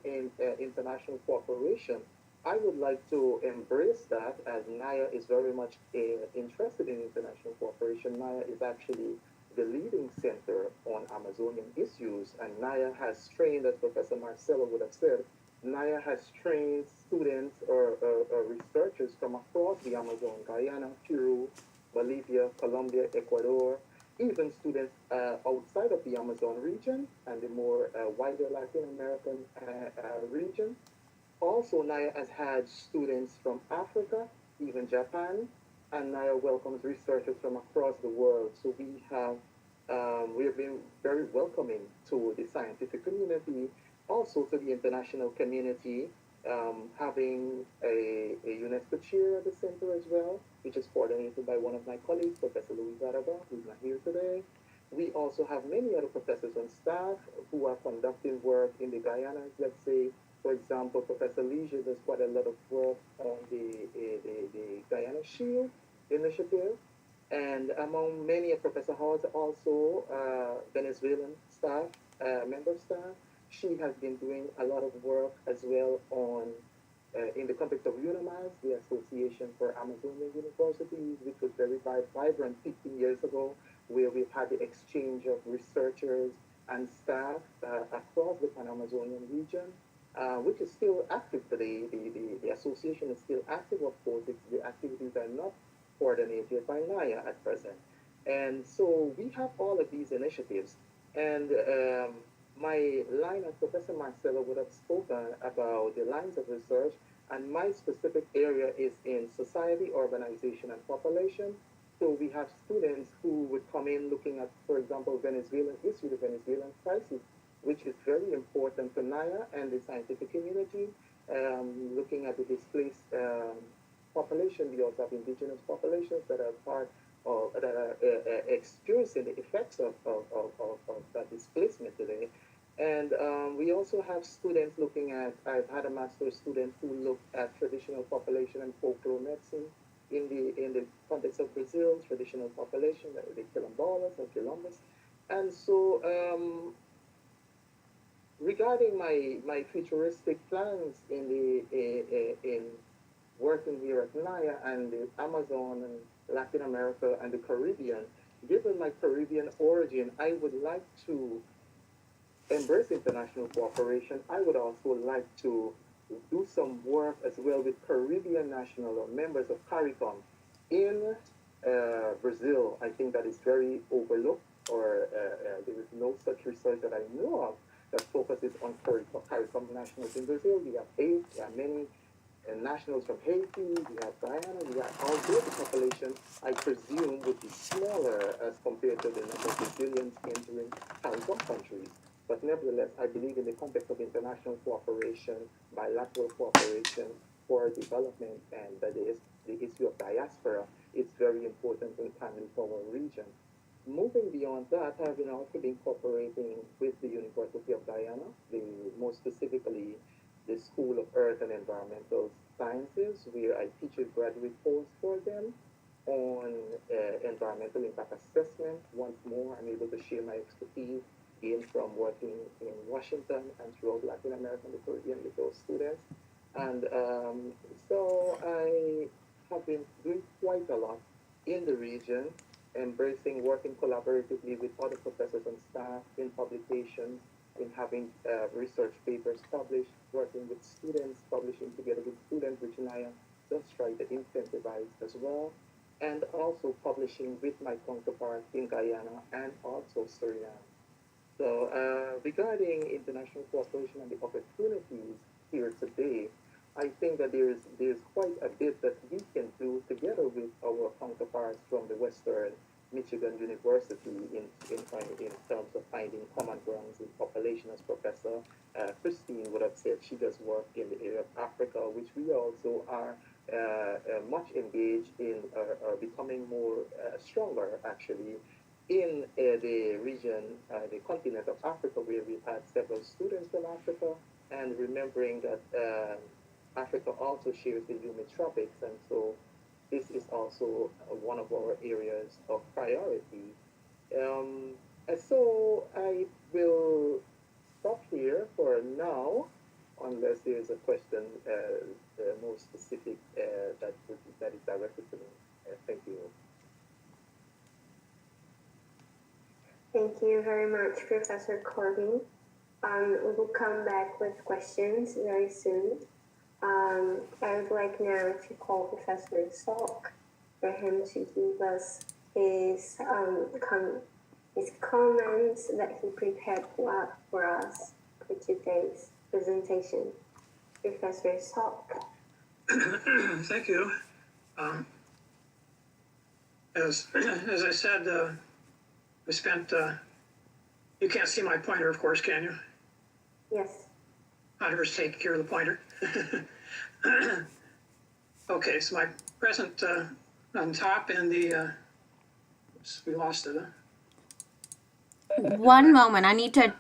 international cooperation, I would like to embrace that, as NIA is very much interested in international cooperation. NIA is actually the leading center on Amazonian issues, and NIA has trained, as Professor Marcelo would have said, NIA has trained students or researchers from across the Amazon, Guyana, Peru, Bolivia, Colombia, Ecuador, even students outside of the Amazon region and the more wider Latin American region. Also, NIA has had students from Africa, even Japan, and NIA welcomes researchers from across the world. So we have been very welcoming to the scientific community, also to the international community, having a UNESCO chair at the center as well, which is coordinated by one of my colleagues, Professor Luis Araba, who's not here today. We also have many other professors on staff who are conducting work in the Guyana. Let's say, for example, Professor Leisure does quite a lot of work on the Guyana Shield initiative. And among many of Professor Hall's also Venezuelan staff, member staff, she has been doing a lot of work as well on in the context of UNAMAS, the Association for Amazonian Universities, which was very vibrant 15 years ago, where we've had the exchange of researchers and staff across the Pan-Amazonian region, which is still active today. The association is still active, of course. The activities are not coordinated by NIA at present. And so we have all of these initiatives. And my line, as Professor Marcelo would have spoken about the lines of research, and my specific area is in society, urbanization, and population. So we have students who would come in looking at, for example, Venezuelan issue, the Venezuelan crisis, which is very important to NIA and the scientific community, looking at the displaced population. We also have indigenous populations that are part of, that are experiencing the effects of that displacement today. And we also have students looking at, I've had a master's student who looked at traditional population and folklore medicine in the context of Brazil, traditional population, the Quilombolas or Quilombas. And so regarding my futuristic plans in working here at NIA and the Amazon and Latin America and the Caribbean, given my Caribbean origin, I would like to embrace international cooperation. I would also like to do some work as well with Caribbean national or members of CARICOM in Brazil. I think that is very overlooked, or there is no such research that I know of that focuses on CARICOM nationals in Brazil. We have 8, there are many nationals from Haiti, we have Guyana, we have, although the population, I presume, would be smaller as compared to the number of Brazilians entering CARICOM countries. But nevertheless, I believe in the context of international cooperation, bilateral cooperation for development, and that the issue of diaspora is very important and timely for our region. Moving beyond that, I've been also been cooperating with the University of Guyana, more specifically the School of Earth and Environmental Sciences, where I teach a graduate course for them on environmental impact assessment. Once more, I'm able to share my expertise gained from working in Washington and throughout Latin America and the Caribbean with those students. And so I have been doing quite a lot in the region, embracing working collaboratively with other professors and staff in publications, in having research papers published, working with students, publishing together with students, which I just try to incentivize as well, and also publishing with my counterparts in Guyana and also Suriname. So regarding international cooperation and the opportunities here today, I think that there's quite a bit that we can do together with our counterparts from the Western Michigan University in terms of finding common grounds in population, as Professor Christine would have said. She does work in the area of Africa, which we also are much engaged in, becoming more stronger actually in the region, the continent of Africa, where we've had several students from Africa, and remembering that Africa also shares the Geometropics, and so this is also one of our areas of priority. And so I will stop here for now, unless there's a question more specific that is directed to me. Thank you. Thank you very much, Professor Corbin. We will come back with questions very soon. I would like now to call Professor Salk for him to give us his comments that he prepared for us for today's presentation. Professor Salk. Thank you. As I said, I spent, you can't see my pointer, of course, can you? Yes. I'll just take care of the pointer. Okay, so my present on top in the, oops, we lost it. One moment, I need to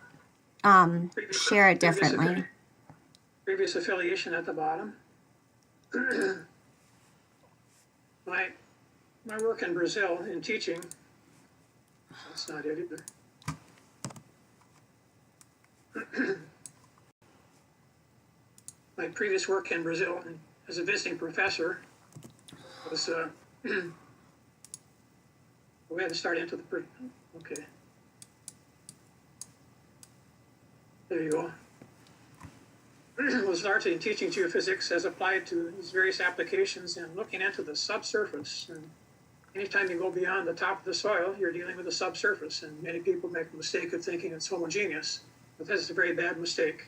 share it differently. Previous affiliation at the bottom. My work in Brazil in teaching, that's not it either. My previous work in Brazil as a visiting professor was, we had to start into the, okay. There you go. Was largely in teaching geophysics as applied to these various applications and looking into the subsurface. And anytime you go beyond the top of the soil, you're dealing with the subsurface. And many people make the mistake of thinking it's homogeneous, but that's a very bad mistake.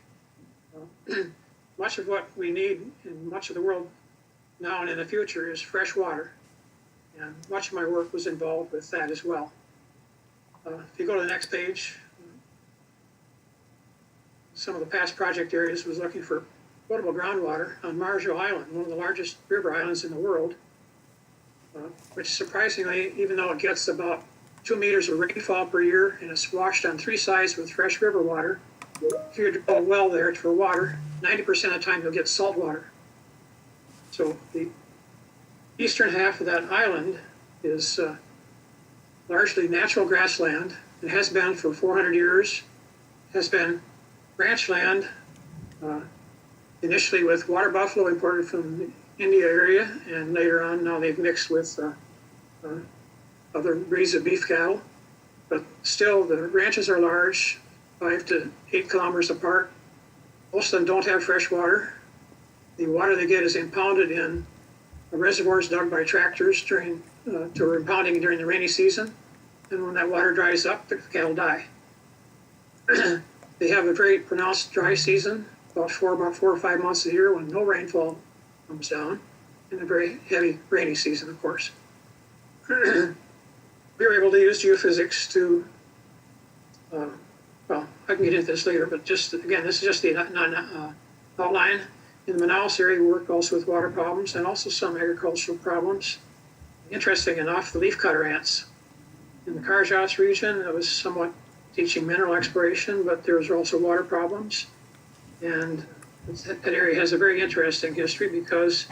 Much of what we need in much of the world now and in the future is fresh water. And much of my work was involved with that as well. If you go to the next page, some of the past project areas was looking for potable groundwater on Marshall Island, one of the largest river islands in the world, which surprisingly, even though it gets about 2 meters of rainfall per year and it's washed on 3 sides with fresh river water, if you drill a well there for water, 90% of the time you'll get salt water. So the eastern half of that island is largely natural grassland. It has been for 400 years, has been ranch land, initially with water buffalo imported from the India area, and later on now they've mixed with other breeds of beef cattle. But still the ranches are large, 5 to 8 kilometers apart. Most of them don't have fresh water. The water they get is impounded in reservoirs dug by tractors during to impounding during the rainy season. And when that water dries up, the cattle die. They have a very pronounced dry season, about 4 or 5 months a year when no rainfall comes down in a very heavy rainy season, of course. We were able to use geophysics to, well, I can get into this later, but just, again, this is just the outline. In the Manaus area, we worked also with water problems and also some agricultural problems. Interesting enough, the leafcutter ants. In the Carajás region, it was somewhat teaching mineral exploration, but there was also water problems. And that area has a very interesting history because,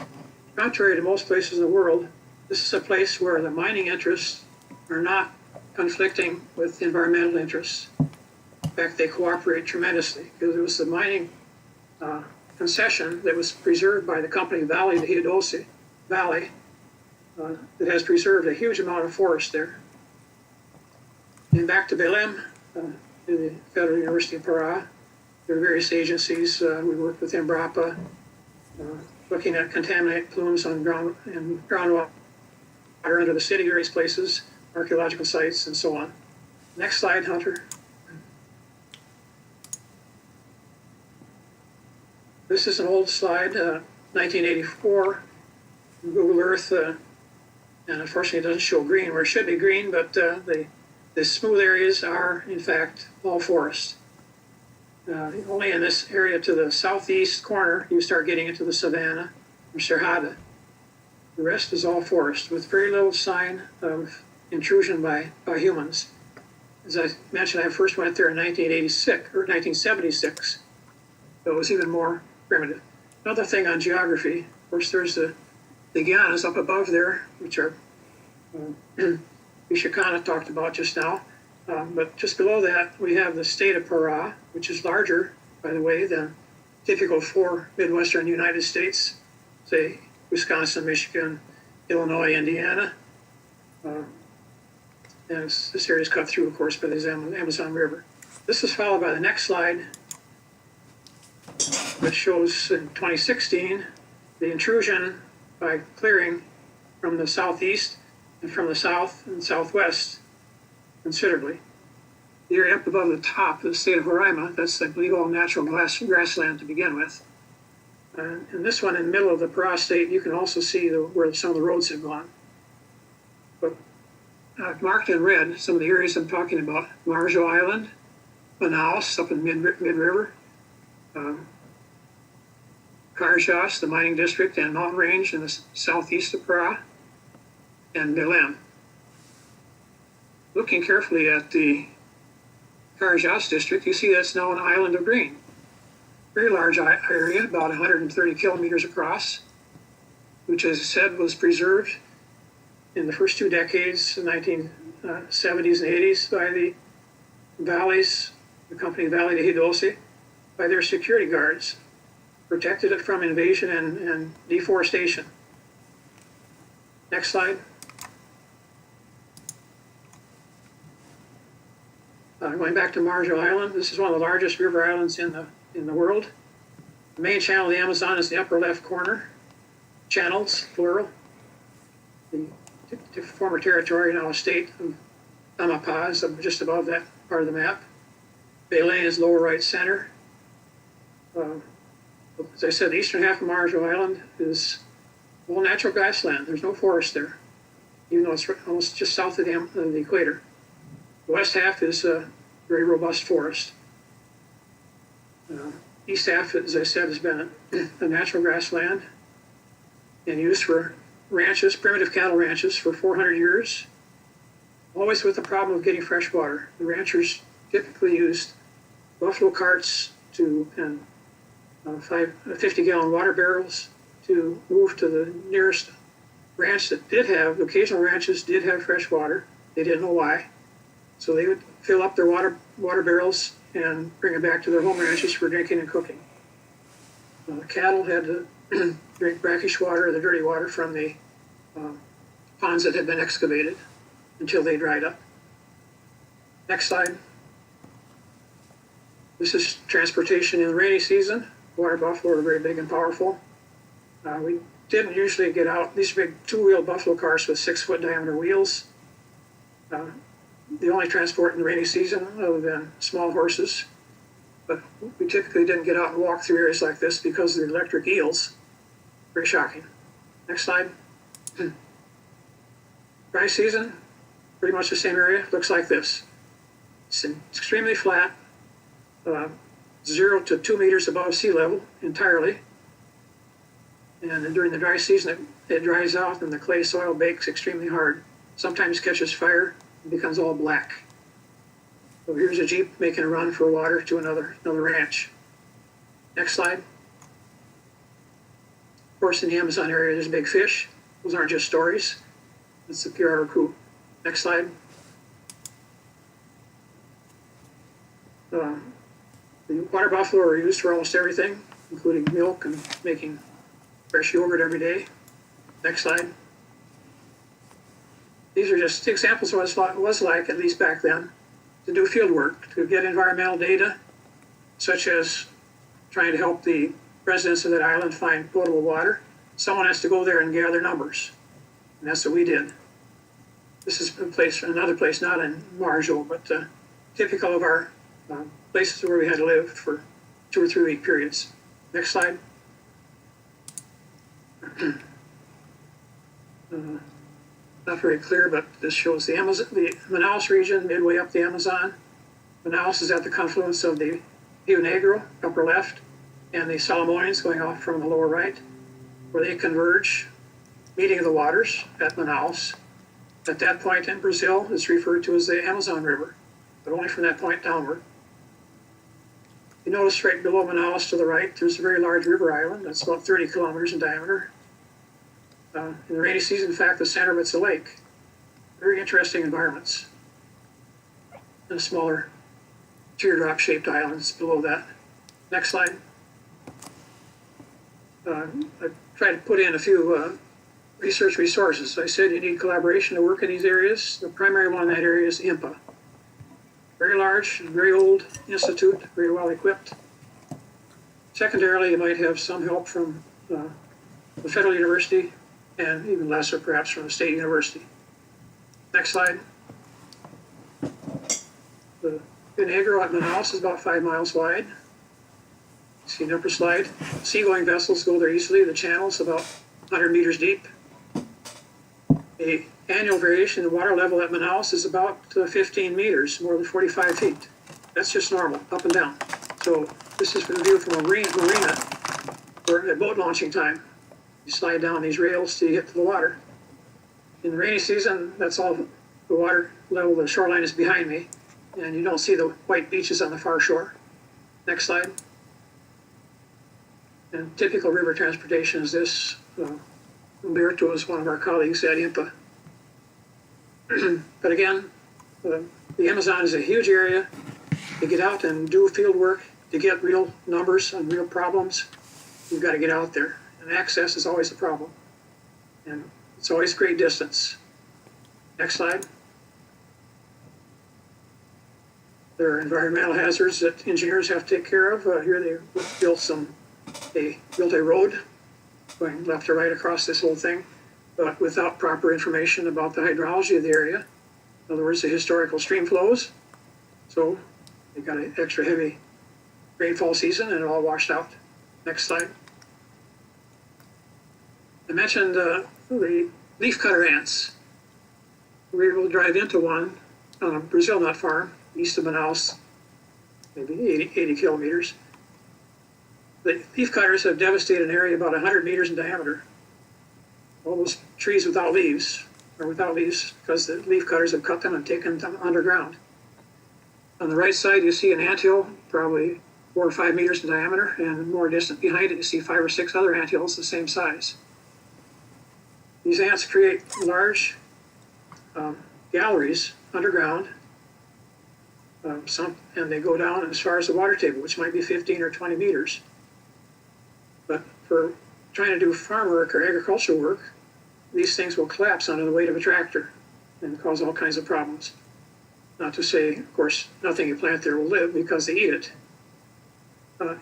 contrary to most places in the world, this is a place where the mining interests are not conflicting with environmental interests. In fact, they cooperate tremendously because it was the mining concession that was preserved by the company Vale de Rio Doce Valley that has preserved a huge amount of forest there. And back to Belém, the Federal University of Pará, there are various agencies. We worked with Embrapa, looking at contaminant plumes on groundwater under the city, various places, archaeological sites, and so on. Next slide, Hunter. This is an old slide, 1984, Google Earth, and unfortunately it doesn't show green where it should be green, but the smooth areas are, in fact, all forest. Only in this area to the southeast corner, you start getting into the savanna or cerrada. The rest is all forest with very little sign of intrusion by humans. As I mentioned, I first went there in 1986 or 1976. So it was even more primitive. Another thing on geography, of course, there's the Guianas up above there, which are Akana talked about just now. But just below that, we have the state of Pará, which is larger, by the way, than typical for Midwestern United States, say Wisconsin, Michigan, Illinois, Indiana. And this area is cut through, of course, by the Amazon River. This is followed by the next slide, which shows in 2016 the intrusion by clearing from the southeast and from the south and southwest considerably. The area up above the top, the state of Roraima, that's, I believe, all natural grassland to begin with. And this one in the middle of the Pará state, you can also see where some of the roads have gone. But I've marked in red some of the areas I'm talking about. Marjo Island, Manaus, up in mid-river, Carajás, the mining district, and mountain range in the southeast of Pará, and Belém. Looking carefully at the Carajás district, you see that's now an island of green. Very large area, about 130 kilometers across, which, as I said, was preserved in the first 2 decades, the 1970s and 80s, by the valleys, the company Vale de Rio Doce, by their security guards, protected it from invasion and deforestation. Next slide. Going back to Marjo Island, this is one of the largest river islands in the world. The main channel of the Amazon is the upper left corner. Channels, plural. The former territory, now a state of Amapá, is just above that part of the map. Belém is lower right center. As I said, the eastern half of Marjo Island is all natural grassland. There's no forest there, even though it's almost just south of the equator. The west half is a very robust forest. East half, as I said, has been a natural grassland and used for ranches, primitive cattle ranches, for 400 years, always with the problem of getting fresh water. The ranchers typically used buffalo carts and 50-gallon water barrels to move to the nearest ranch that did have, the occasional ranches did have fresh water. They didn't know why. So they would fill up their water barrels and bring it back to their home ranches for drinking and cooking. Cattle had to drink brackish water, the dirty water, from the ponds that had been excavated until they dried up. Next slide. This is transportation in the rainy season. Water buffalo are very big and powerful. We didn't usually get out. These big 2-wheel buffalo cars with 6-foot diameter wheels. The only transport in the rainy season, other than small horses. But we typically didn't get out and walk through areas like this because of the electric eels. Very shocking. Next slide. Dry season, pretty much the same area, looks like this. It's extremely flat, 0 to 2 meters above sea level entirely. And then during the dry season, it dries out and the clay soil bakes extremely hard. Sometimes catches fire and becomes all black. So here's a Jeep making a run for water to another ranch. Next slide. Of course, in the Amazon area, there's big fish. Those aren't just stories. That's the pure coup. Next slide. The water buffalo are used for almost everything, including milk and making fresh yogurt every day. Next slide. These are just examples of what it was like, at least back then, to do field work, to get environmental data, such as trying to help the residents of that island find potable water. Someone has to go there and gather numbers, and that's what we did. This is another place, not in Marjo, but typical of our places where we had to live for 2 or 3 week periods. Next slide. Not very clear, but this shows the Manaus region, midway up the Amazon. Manaus is at the confluence of the Rio Negro, upper left, and the Solomonians going off from the lower right, where they converge, meeting of the waters at Manaus. At that point in Brazil, it's referred to as the Amazon River, but only from that point downward. You notice right below Manaus to the right, there's a very large river island that's about 30 kilometers in diameter. In the rainy season, in fact, the center of it's a lake. Very interesting environments. And smaller teardrop-shaped islands below that. Next slide. I tried to put in a few research resources. I said you need collaboration to work in these areas. The primary one in that area is IMPA. Very large, very old institute, very well equipped. Secondarily, you might have some help from the federal university, and even lesser perhaps from the state university. Next slide. The Rio Negro at Manaus is about 5 miles wide. See the upper slide. Seagoing vessels go there easily. The channel's about 100 meters deep. The annual variation in the water level at Manaus is about 15 meters, more than 45 feet. That's just normal, up and down. So this is the view from a marina at boat launching time. You slide down these rails till you get to the water. In the rainy season, that's all the water level, the shoreline is behind me, and you don't see the white beaches on the far shore. Next slide. And typical river transportation is this. Umberto is one of our colleagues at IMPA. But again, the Amazon is a huge area. To get out and do field work, to get real numbers and real problems, you've got to get out there. And access is always a problem. And it's always great distance. Next slide. There are environmental hazards that engineers have to take care of. Here they built a road going left or right across this whole thing, but without proper information about the hydrology of the area. In other words, the historical stream flows. So they got an extra heavy rainfall season and it all washed out. Next slide. I mentioned the leafcutter ants. We were able to drive into one on a Brazil nut farm east of Manaus, maybe 80 kilometers. The leafcutters have devastated an area about 100 meters in diameter. All those trees without leaves are without leaves because the leafcutters have cut them and taken them underground. On the right side, you see an anthill, probably 4 or 5 meters in diameter, and more distant behind it, you see 5 or 6 other anthills the same size. These ants create large galleries underground, and they go down as far as the water table, which might be 15 or 20 meters. But for trying to do farm work or agricultural work, these things will collapse under the weight of a tractor and cause all kinds of problems. Not to say, of course, nothing you plant there will live because they eat it.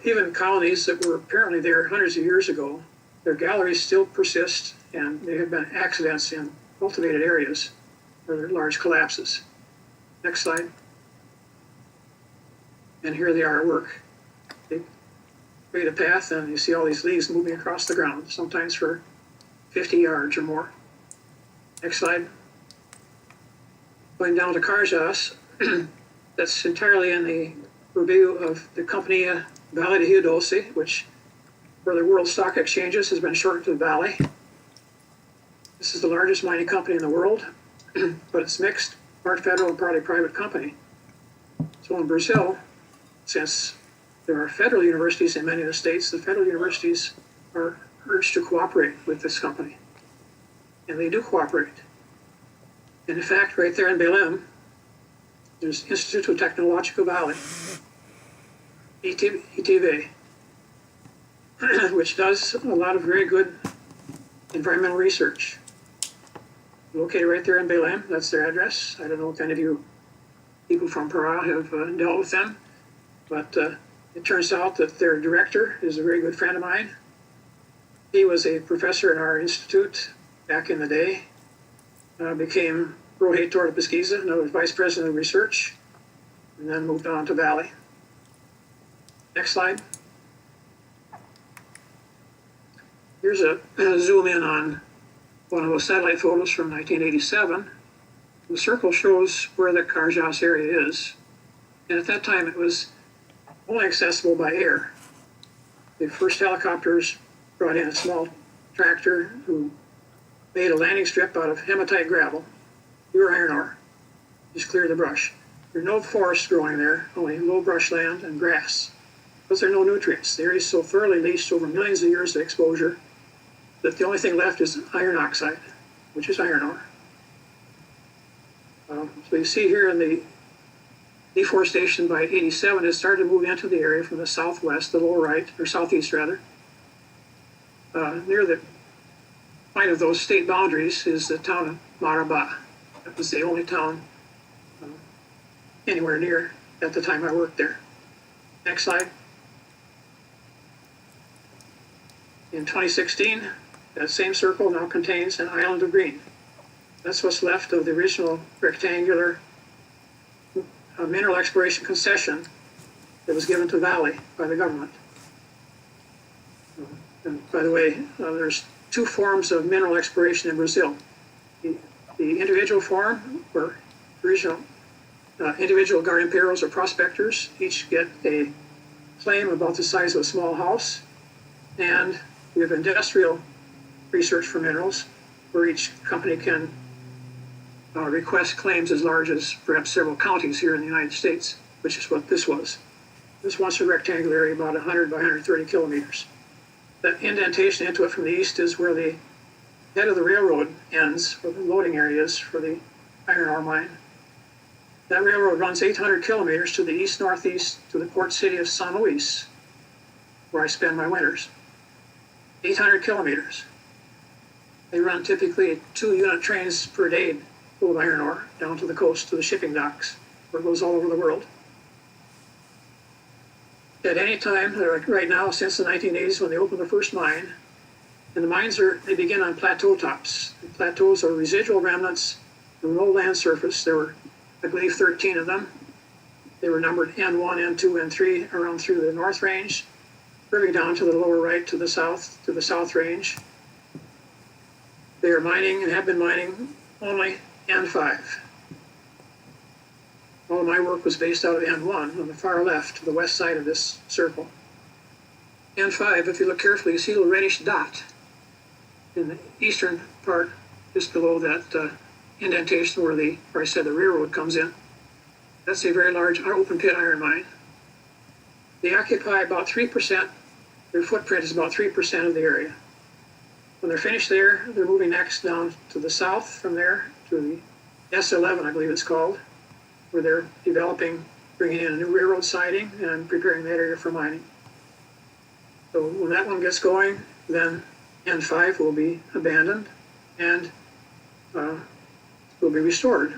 Even colonies that were apparently there hundreds of years ago, their galleries still persist, and there have been accidents in cultivated areas where there are large collapses. Next slide. And here they are at work. They create a path, and you see all these leaves moving across the ground, sometimes for 50 yards or more. Next slide. Going down to Carjas, that's entirely in the purview of the company Vale de Rio Doce, which for the world stock exchanges has been shortened to Vale. This is the largest mining company in the world, but it's mixed, part federal and partly private company. So in Brazil, since there are federal universities in many of the states, the federal universities are urged to cooperate with this company. And they do cooperate. And in fact, right there in Belém, there's Instituto Tecnológico Vale, ITV, which does a lot of very good environmental research. Located right there in Belém, that's their address. I don't know if any of you people from Pará have dealt with them, but it turns out that their director is a very good friend of mine. He was a professor in our institute back in the day, became Proreitor de Pesquisa, another vice president of research, and then moved on to Vale. Next slide. Here's a zoom in on one of those satellite photos from 1987. The circle shows where the Carjas area is. And at that time, it was only accessible by air. The first helicopters brought in a small tractor who made a landing strip out of hematite gravel, pure iron ore, just clear the brush. There's no forest growing there, only low brush land and grass. Because there are no nutrients. The area is so thoroughly leached over millions of years of exposure that the only thing left is iron oxide, which is iron ore. So you see here in the deforestation by 87, it started to move into the area from the southwest, the lower right, or southeast rather. Near the point of those state boundaries is the town of Marabá. That was the only town anywhere near at the time I worked there. Next slide. In 2016, that same circle now contains an island of green. That's what's left of the original rectangular mineral exploration concession that was given to Vale by the government. And by the way, there's two forms of mineral exploration in Brazil. The individual form, where original individual garimpeiros or prospectors each get a claim about the size of a small house, and we have industrial research for minerals, where each company can request claims as large as perhaps several counties here in the United States, which is what this was. This wants a rectangular area about 100 by 130 kilometers. That indentation into it from the east is where the head of the railroad ends, or the loading areas for the iron ore mine. That railroad runs 800 kilometers to the east-northeast to the port city of San Luis, where I spend my winters. 800 kilometers. They run typically 2-unit trains per day full of iron ore down to the coast, to the shipping docks, where it goes all over the world. At any time, like right now, since the 1980s when they opened the first mine, and the mines they begin on plateau tops. The plateaus are residual remnants from low land surface. There were, I believe, 13 of them. They were numbered N1, N2, N3 around through the North Range, curving down to the lower right to the South Range. They are mining and have been mining only N5. All of my work was based out of N1 on the far left, to the west side of this circle. N5, if you look carefully, you see a little reddish dot in the eastern part, just below that indentation where I said the railroad comes in. That's a very large open pit iron mine. They occupy about 3%, their footprint is about 3% of the area. When they're finished there, they're moving next down to the south from there to the S11, I believe it's called, where they're developing, bringing in a new railroad siding and preparing that area for mining. So when that one gets going, then N5 will be abandoned and will be restored,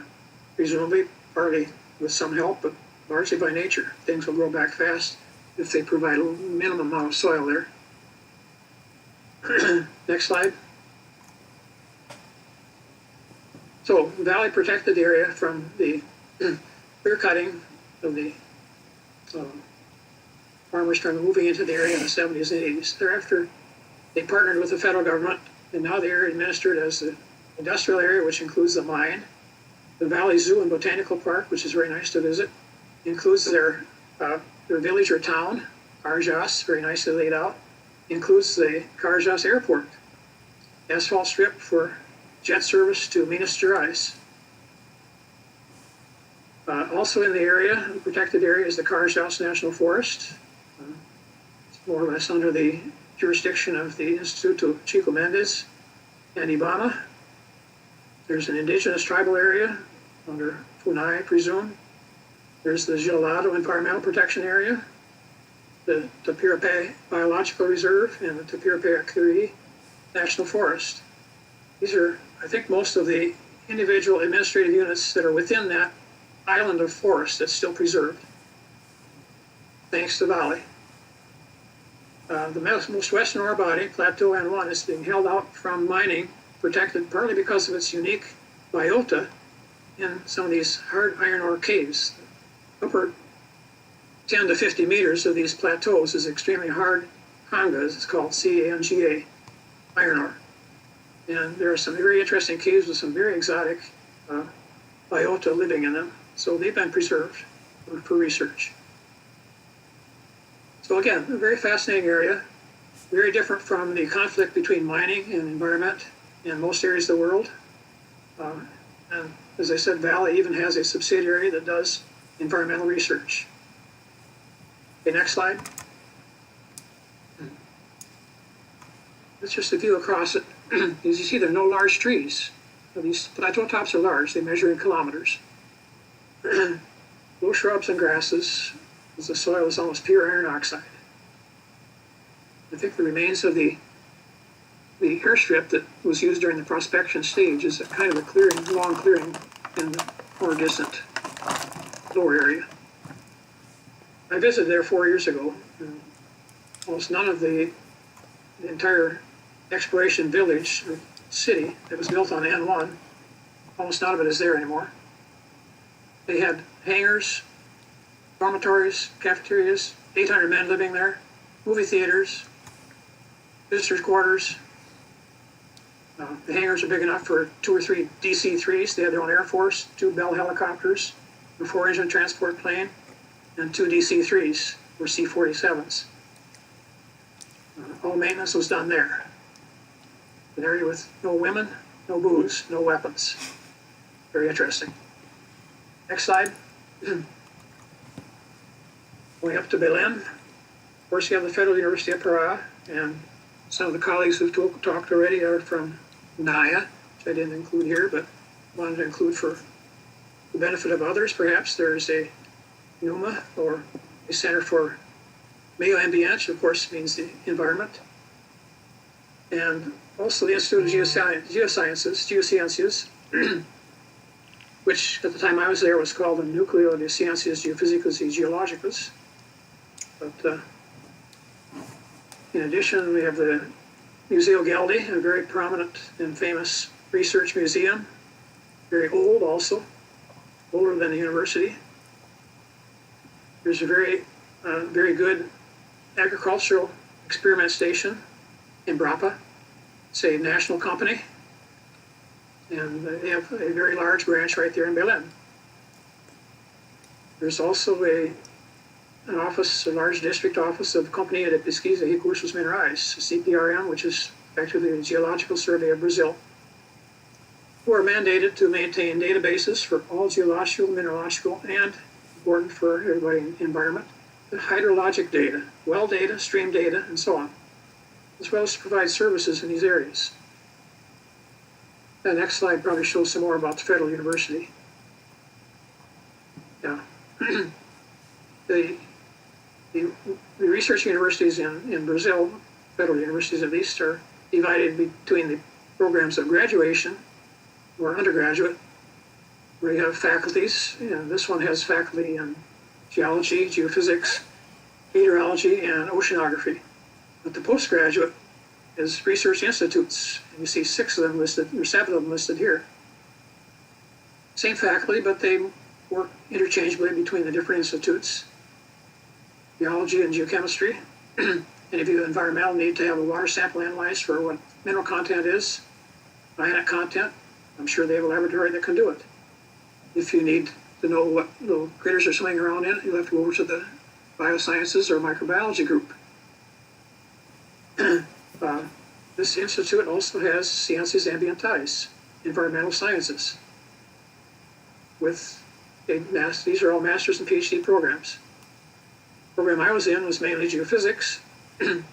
presumably partly with some help, but largely by nature. Things will grow back fast if they provide a minimum amount of soil there. Next slide. So Valley protected the area from the clear cutting of the farmers started moving into the area in the 70s and 80s. Thereafter, they partnered with the federal government, and now they are administered as the industrial area, which includes the mine, the Valley Zoo and Botanical Park, which is very nice to visit, includes their village or town, Karjas, very nicely laid out, includes the Karjas Airport, asphalt strip for jet service to Minas Gerais. Also in the area, the protected area, is the Karjas National Forest. It's more or less under the jurisdiction of the Instituto Chico Mendes and Ibama. There's an indigenous tribal area under Funai, I presume. There's the Gelado Environmental Protection Area, the Tapirapé Biological Reserve, and the Tapirapé-Akiri National Forest. These are, I think, most of the individual administrative units that are within that island of forest that's still preserved, thanks to Valley. The most western ore body, Plateau N1, is being held out from mining, protected partly because of its unique biota in some of these hard iron ore caves. Upper 10 to 50 meters of these plateaus is extremely hard conga, as it's called, CANGA, iron ore. And there are some very interesting caves with some very exotic biota living in them. So they've been preserved for research. So again, a very fascinating area, very different from the conflict between mining and environment in most areas of the world. And as I said, Valley even has a subsidiary that does environmental research. Okay, next slide. That's just a view across it. As you see, there are no large trees. These plateau tops are large. They measure in kilometers. Low shrubs and grasses, as the soil is almost pure iron oxide. I think the remains of the airstrip that was used during the prospection stage is a kind of a clearing, long clearing in the more distant lower area. I visited there 4 years ago. Almost none of the entire exploration village or city that was built on N1, almost none of it is there anymore. They had hangars, dormitories, cafeterias, 800 men living there, movie theaters, visitors' quarters. The hangars are big enough for 2 or 3 DC-3s. They had their own Air Force, 2 Bell helicopters, a 4-engine transport plane, and 2 DC-3s or C-47s. All maintenance was done there. An area with no women, no booze, no weapons. Very interesting. Next slide. Going up to Belém. Of course, you have the Federal University of Pará, and some of the colleagues who've talked already are from NAIA, which I didn't include here, but wanted to include for the benefit of others. Perhaps there's a NUMA, or a Center for Meio Ambiente, of course means the environment, and also the Institute of Geosciences, which at the time I was there was called the Núcleo de Ciências Geofísicas y Geológicas. But in addition, we have the Museo Geldi, a very prominent and famous research museum, very old also, older than the university. There's a very good agricultural experiment station in Brapa. It's a national company, and they have a very large branch right there in Belém. There's also an office, a large district office of Companhia de Pesquisa e Recursos Minerais, CPRM, which is effectively the Geological Survey of Brazil, who are mandated to maintain databases for all geological, mineralogical, and, important for everybody in the environment, the hydrologic data, well data, stream data, and so on, as well as to provide services in these areas. The next slide probably shows some more about the Federal University. Yeah. The research universities in Brazil, federal universities at least, are divided between the programs of graduation or undergraduate, where you have faculties. This one has faculty in geology, geophysics, meteorology, and oceanography. But the postgraduate is research institutes. And you see 6 of them listed, or 7 of them listed here. Same faculty, but they work interchangeably between the different institutes. geology and geochemistry. Any of you environmental need to have a water sample analyzed for what mineral content is, ionic content, I'm sure they have a laboratory that can do it. If you need to know what little critters are swimming around in, you'll have to go over to the biosciences or microbiology group. This institute also has Sciences Ambientales, environmental sciences, with these are all master's and PhD programs. The program I was in was mainly geophysics. In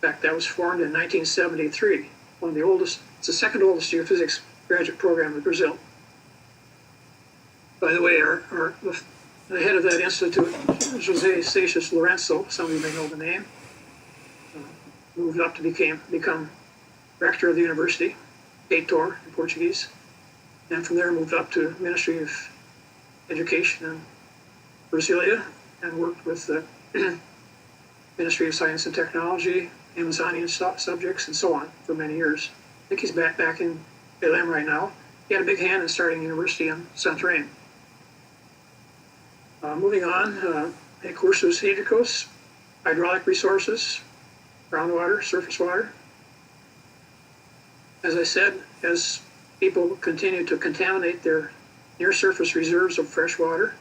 fact, that was formed in 1973, one of the oldest, it's the second oldest geophysics graduate program in Brazil. By the way, the head of that institute, Jose Seixas Lourenço, some of you may know the name, moved up to become rector of the university, Reitor in Portuguese, and from there moved up to Ministry of Education in Brasilia and worked with the Ministry of Science and Technology, Amazonian subjects, and so on for many years. I think he's back in Belém right now. He had a big hand in starting a university in Santarém. Moving on, recursos hídricos, hydraulic resources, groundwater, surface water. As I said, as people continue to contaminate their near-surface reserves of fresh water,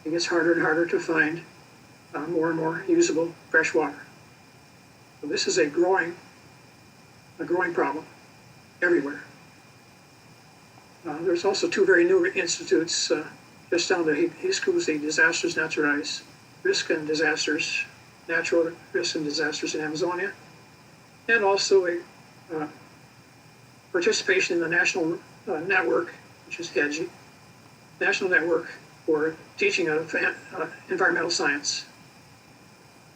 it gets harder and harder to find more and more usable fresh water. So this is a growing problem everywhere. There's also two very new institutes just down the Riscos e Desastres Naturais, risk and disasters, natural risks and disasters in Amazonia, and also a participation in the national network, which is HEDGI, National Network for Teaching of Environmental Science.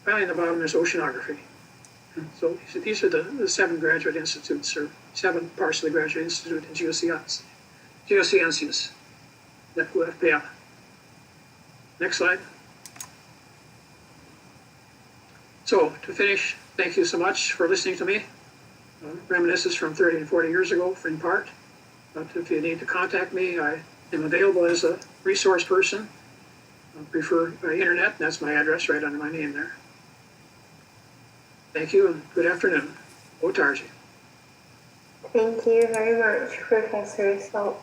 Finally, in the bottom, there's oceanography. So these are the 7 graduate institutes, or 7 parts of the Graduate Institute in Geosciences, the UFPA. Next slide. So, to finish, thank you so much for listening to me. Reminiscences from 30 and 40 years ago, in part. But if you need to contact me, I am available as a resource person. I prefer internet, and that's my address right under my name there. Thank you, and good afternoon. Boa tarde. Thank you very much, Professor Salk.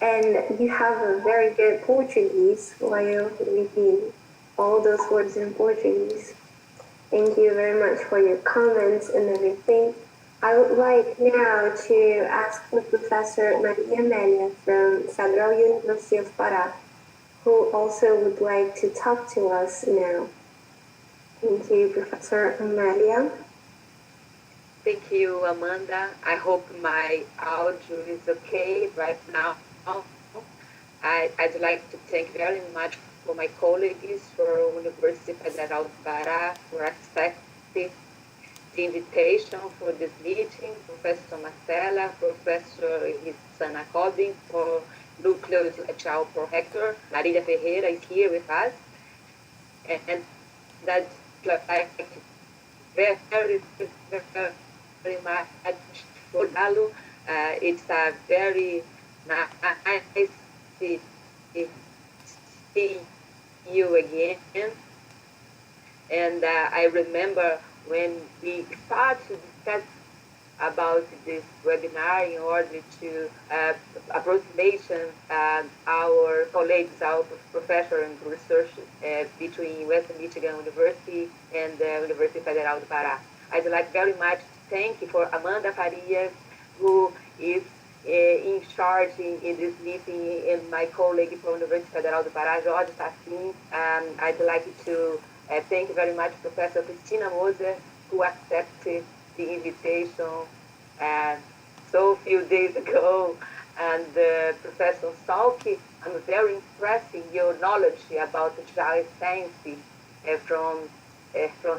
And you have a very good Portuguese while reading all those words in Portuguese. Thank you very much for your comments and everything. I would like now to ask the Professor Maria Amelia from Federal University of Pará, who also would like to talk to us now. Thank you, Professor Amelia. Thank you, Amanda. I hope my audio is okay right now. I'd like to thank very much for my colleagues for University Federal do Pará for accepting the invitation for this meeting, Professor Masala, Professor Sana Cobin for Núcleo Intellectual Prorector, Maria Ferreira is here with us, and that's like very much for Dalu. It's a very nice to see you again. And I remember when we started to discuss about this webinar in order to approximation our colleagues, our professor and research between Western Michigan University and the University Federal do Pará. I'd like very much to thank you for Amanda Farias, who is in charge in this meeting, and my colleague from University Federal do Pará, Jorge Tassin. I'd like to thank you very much Professor Cristina Moser, who accepted the invitation so few days ago, and Professor Salk. I'm very impressed in your knowledge about the geoscience from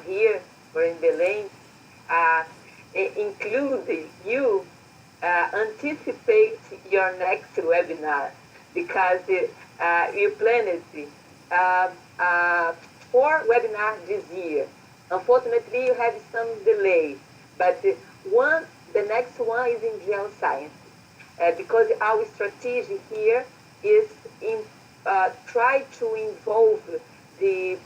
here, or in Belém. Including you anticipate your next webinar, because you planned 4 webinars this year. Unfortunately, you have some delay, but the next one is in geoscience, because our strategy here is try to involve the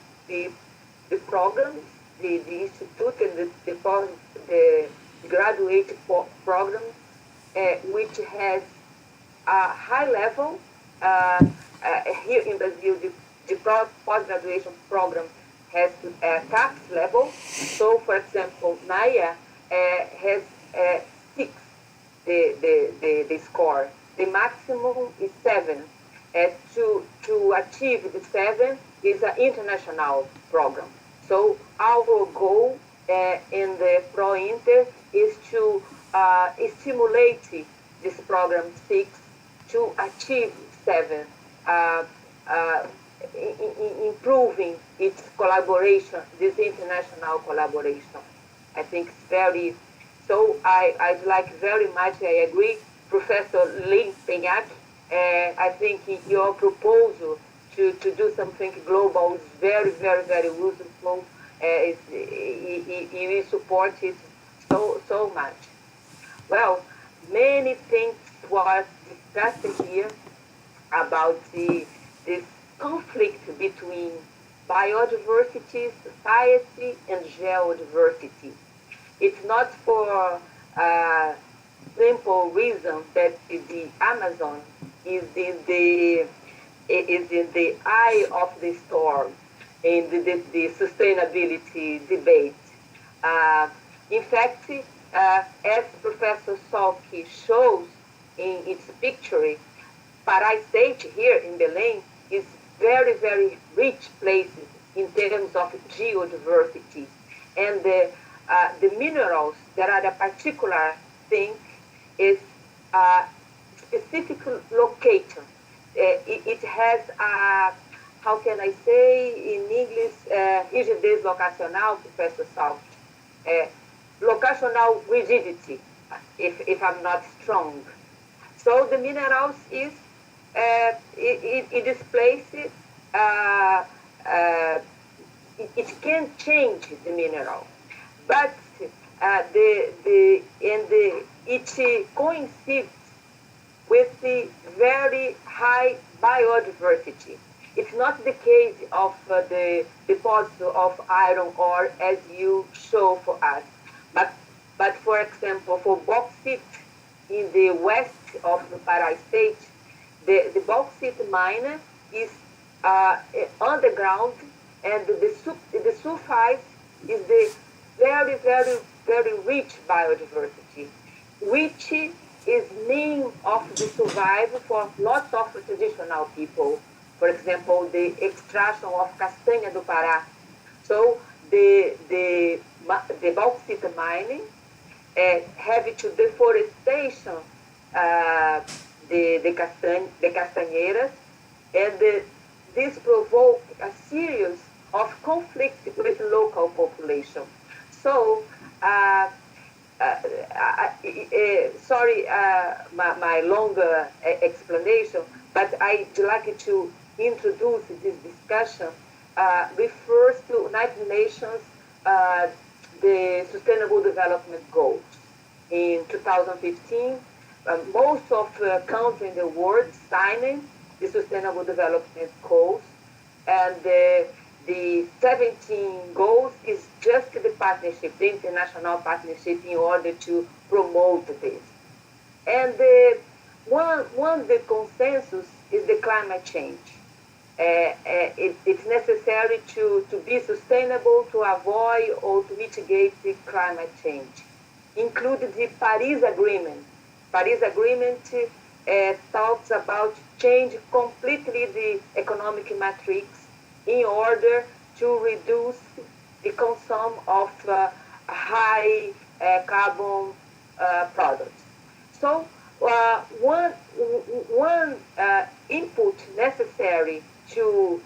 the programs, the institute and the graduate program, which has a high level. Here in Brazil, the post-graduation program has a tax level. So, for example, NAIA has 6, the score. The maximum is 7. To achieve the 7 is an international program. So our goal in the Pro-Inter is to stimulate this program 6 to achieve 7, improving its collaboration, this international collaboration. I think it's very, so I'd like very much, I agree, Professor Lin Penhac. I think your proposal to do something global is very, very, very useful. You support it so much. Well, many things was discussed here about this conflict between biodiversity, society, and geodiversity. It's not for simple reason that the Amazon is in the eye of the storm in the sustainability debate. In fact, as Professor Salki shows in its picture, Pará State here in Belém is very, very rich places in terms of geodiversity. And the minerals that are the particular thing is specific location. It has a, how can I say in English, rigidez locacional, Professor Salt, locational rigidity, if I'm not strong. So the minerals is, it displays, it can change the mineral, but it coincides with the very high biodiversity. It's not the case of the deposit of iron ore as you show for us, but for example, for bauxite in the west of the Pará State, the bauxite mine is underground, and the sulfides is the very, very, very rich biodiversity, which is mean of the survival for lots of traditional people. For example, the extraction of castanha do Pará. So the bauxite mining have to deforestation the castanheiras, and this provoke a series of conflict with local population. So sorry, my longer explanation, but I'd like to introduce this discussion refers to United Nations the Sustainable Development Goals. In 2015, most of countries in the world signing the Sustainable Development Goals, and the 17 goals is just the partnership, the international partnership, in order to promote this. And one the consensus is the climate change. It's necessary to be sustainable, to avoid or to mitigate the climate change. Include the Paris Agreement. Paris Agreement talks about change completely the economic matrix in order to reduce the consumption of high carbon products. So one input necessary to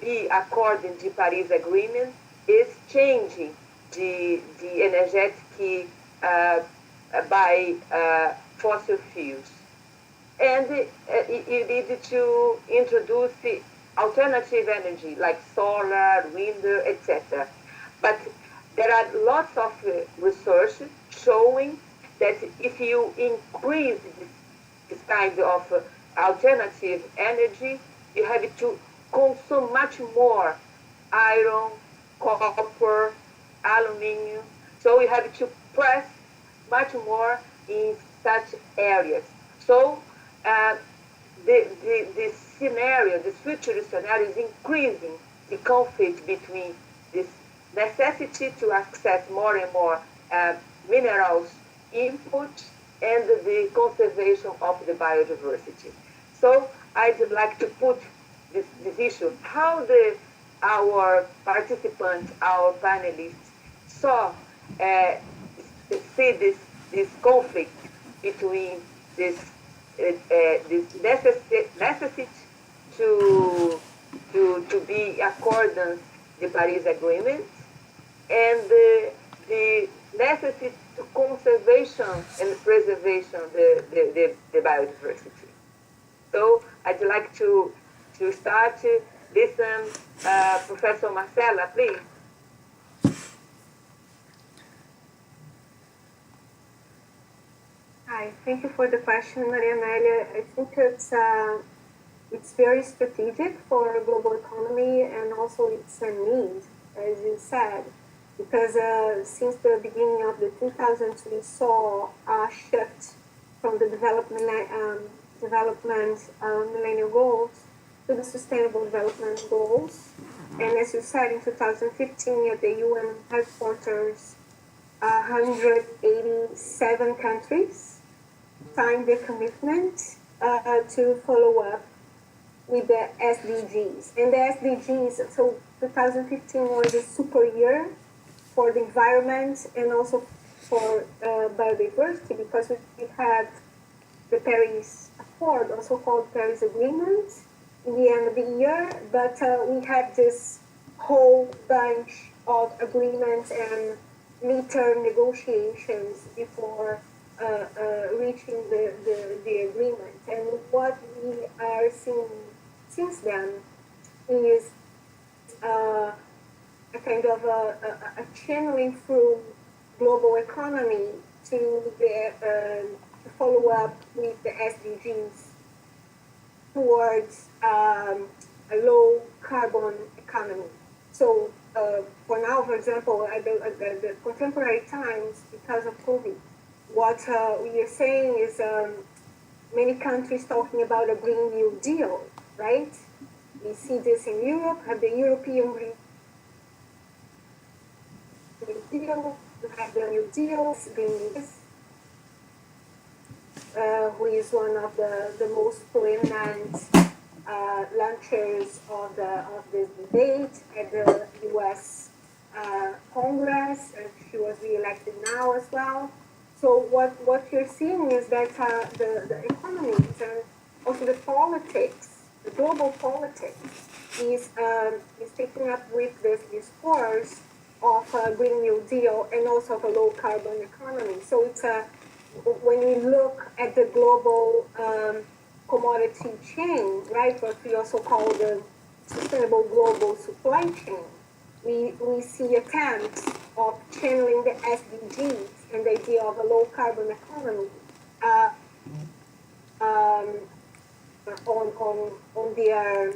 be according to Paris Agreement is changing the energetic by fossil fuels. And you need to introduce alternative energy like solar, wind, etc. But there are lots of research showing that if you increase this kind of alternative energy, you have to consume much more iron, copper, aluminum. So we have to press much more in such areas. So the scenario, the future scenario is increasing the conflict between this necessity to access more and more minerals inputs and the conservation of the biodiversity. So I'd like to put this issue, how our participants, our panelists see this conflict between this necessity to be accordance the Paris Agreement and the necessity to conservation and preservation the biodiversity. So I'd like to start to listen, Professor Masala, please. Hi, thank you for the question, Maria Amelia. I think it's very strategic for global economy, and also it's a need, as you said, because since the beginning of the 2000s, we saw a shift from the development millennial goals to the sustainable development goals. And as you said, in 2015, at the UN headquarters, 187 countries signed their commitment to follow up with the SDGs. And the SDGs, so 2015 was a super year for the environment and also for biodiversity, because we had the Paris Accord, also called Paris Agreement, in the end of the year, but we had this whole bunch of agreements and midterm negotiations before reaching the agreement. And what we are seeing since then is a kind of a channeling through global economy to the follow up with the SDGs towards a low carbon economy. So for now, for example, at the contemporary times, because of COVID, what we are saying is many countries talking about a Green New Deal, right? We see this in Europe, have the European Green New Deal, we have the New Deals, who is one of the most prominent launchers of this debate at the U.S. Congress, and she was re-elected now as well. So what you're seeing is that the economies and also the politics, the global politics, is taking up with this discourse of a Green New Deal and also of a low carbon economy. So it's when we look at the global commodity chain, right, what we also call the sustainable global supply chain, we see attempts of channeling the SDGs and the idea of a low carbon economy on their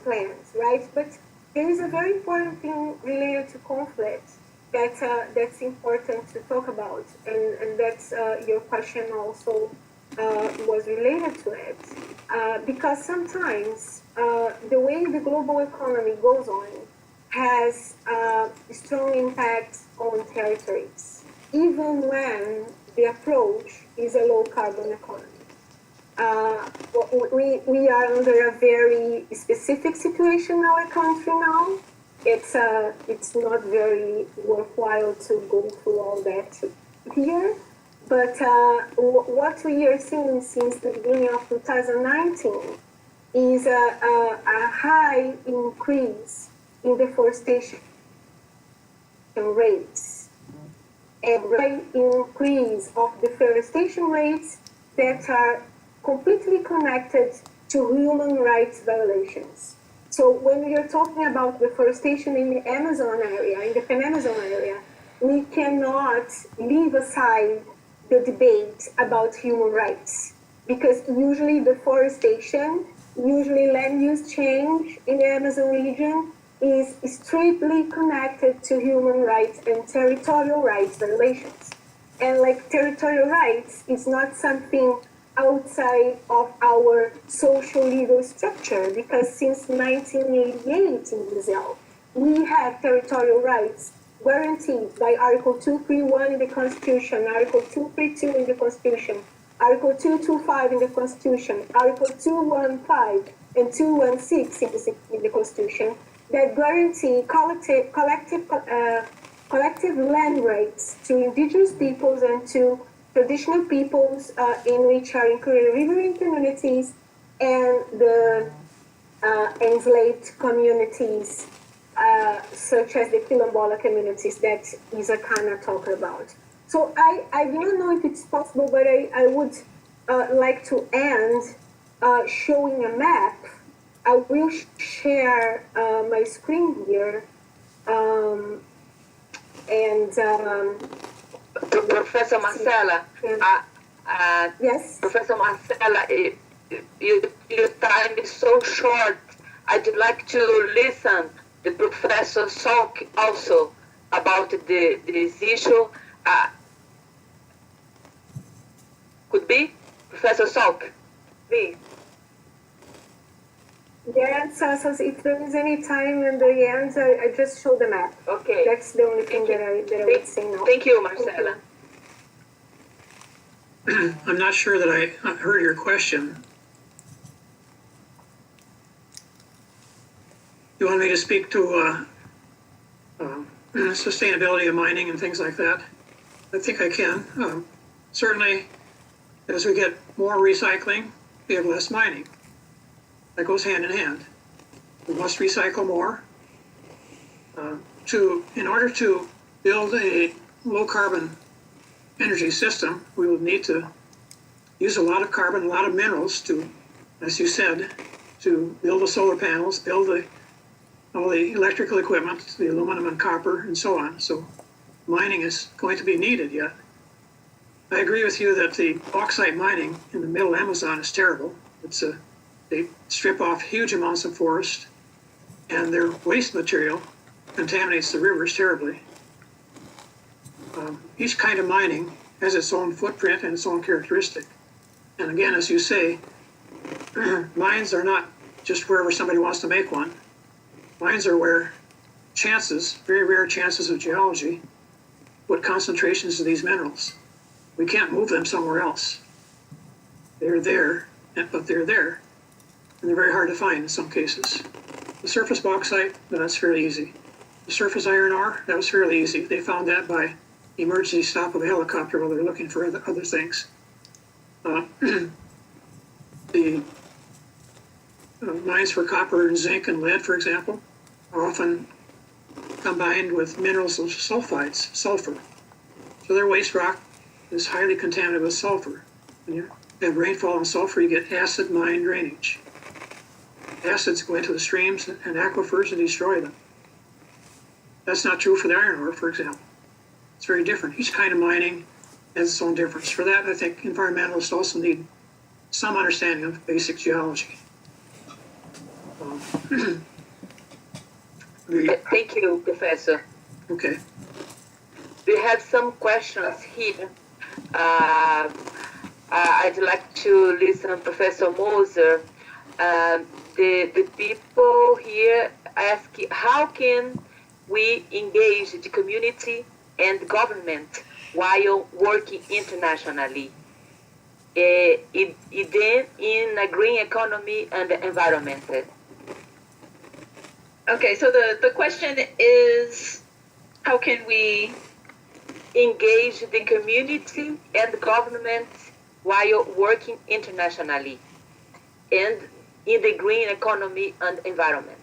plans, right? But there is a very important thing related to conflict that's important to talk about, and that's your question also was related to it, because sometimes the way the global economy goes on has a strong impact on territories, even when the approach is a low carbon economy. We are under a very specific situation in our country now. It's not very worthwhile to go through all that here, but what we are seeing since the beginning of 2019 is a high increase in deforestation rates, a high increase of deforestation rates that are completely connected to human rights violations. So when we are talking about deforestation in the Amazon area, in the Pan-Amazon area, we cannot leave aside the debate about human rights, because usually deforestation, usually land use change in the Amazon region is strictly connected to human rights and territorial rights violations. And like territorial rights is not something outside of our social legal structure, because since 1988 in Brazil, we have territorial rights guaranteed by Article 231 in the Constitution, Article 232 in the Constitution, Article 225 in the Constitution, Article 215 and 216 in the Constitution, that guarantee collective land rights to indigenous peoples and to traditional peoples in which are included riverine communities and the enslaved communities, such as the Quilombola communities that Akana talked about. So I don't know if it's possible, but I would like to end showing a map. I will share my screen here. Professor Masala, yes? Professor Masala, your time is so short. I'd like to listen to Professor Salk also about this issue. Could be? Professor Salk, please. Yes, so if there is any time in the end, I just show the map. Okay. That's the only thing that I would say now. Thank you, Marcela. I'm not sure that I heard your question. You want me to speak to sustainability of mining and things like that? I think I can. Certainly, as we get more recycling, we have less mining. That goes hand in hand. We must recycle more. In order to build a low carbon energy system, we will need to use a lot of carbon, a lot of minerals to, as you said, to build the solar panels, build all the electrical equipment, the aluminum and copper and so on. So mining is going to be needed yet. I agree with you that the bauxite mining in the middle Amazon is terrible. They strip off huge amounts of forest, and their waste material contaminates the rivers terribly. Each kind of mining has its own footprint and its own characteristic. And again, as you say, mines are not just wherever somebody wants to make one. Mines are where chances, very rare chances of geology, put concentrations of these minerals. We can't move them somewhere else. They're there, but they're there. And they're very hard to find in some cases. The surface bauxite, that's fairly easy. The surface iron ore, that was fairly easy. They found that by emergency stop of a helicopter while they're looking for other things. The mines for copper and zinc and lead, for example, are often combined with minerals of sulfides, sulfur. So their waste rock is highly contaminated with sulfur. When you have rainfall and sulfur, you get acid mine drainage. Acids go into the streams and aquifers and destroy them. That's not true for the iron ore, for example. It's very different. Each kind of mining has its own difference. For that, I think environmentalists also need some understanding of basic geology. Thank you, Professor. Okay. We have some questions here. I'd like to listen to Professor Moser. The people here ask, how can we engage the community and government while working internationally, in a green economy and environment? Okay, so the question is, how can we engage the community and government while working internationally and in the green economy and environment?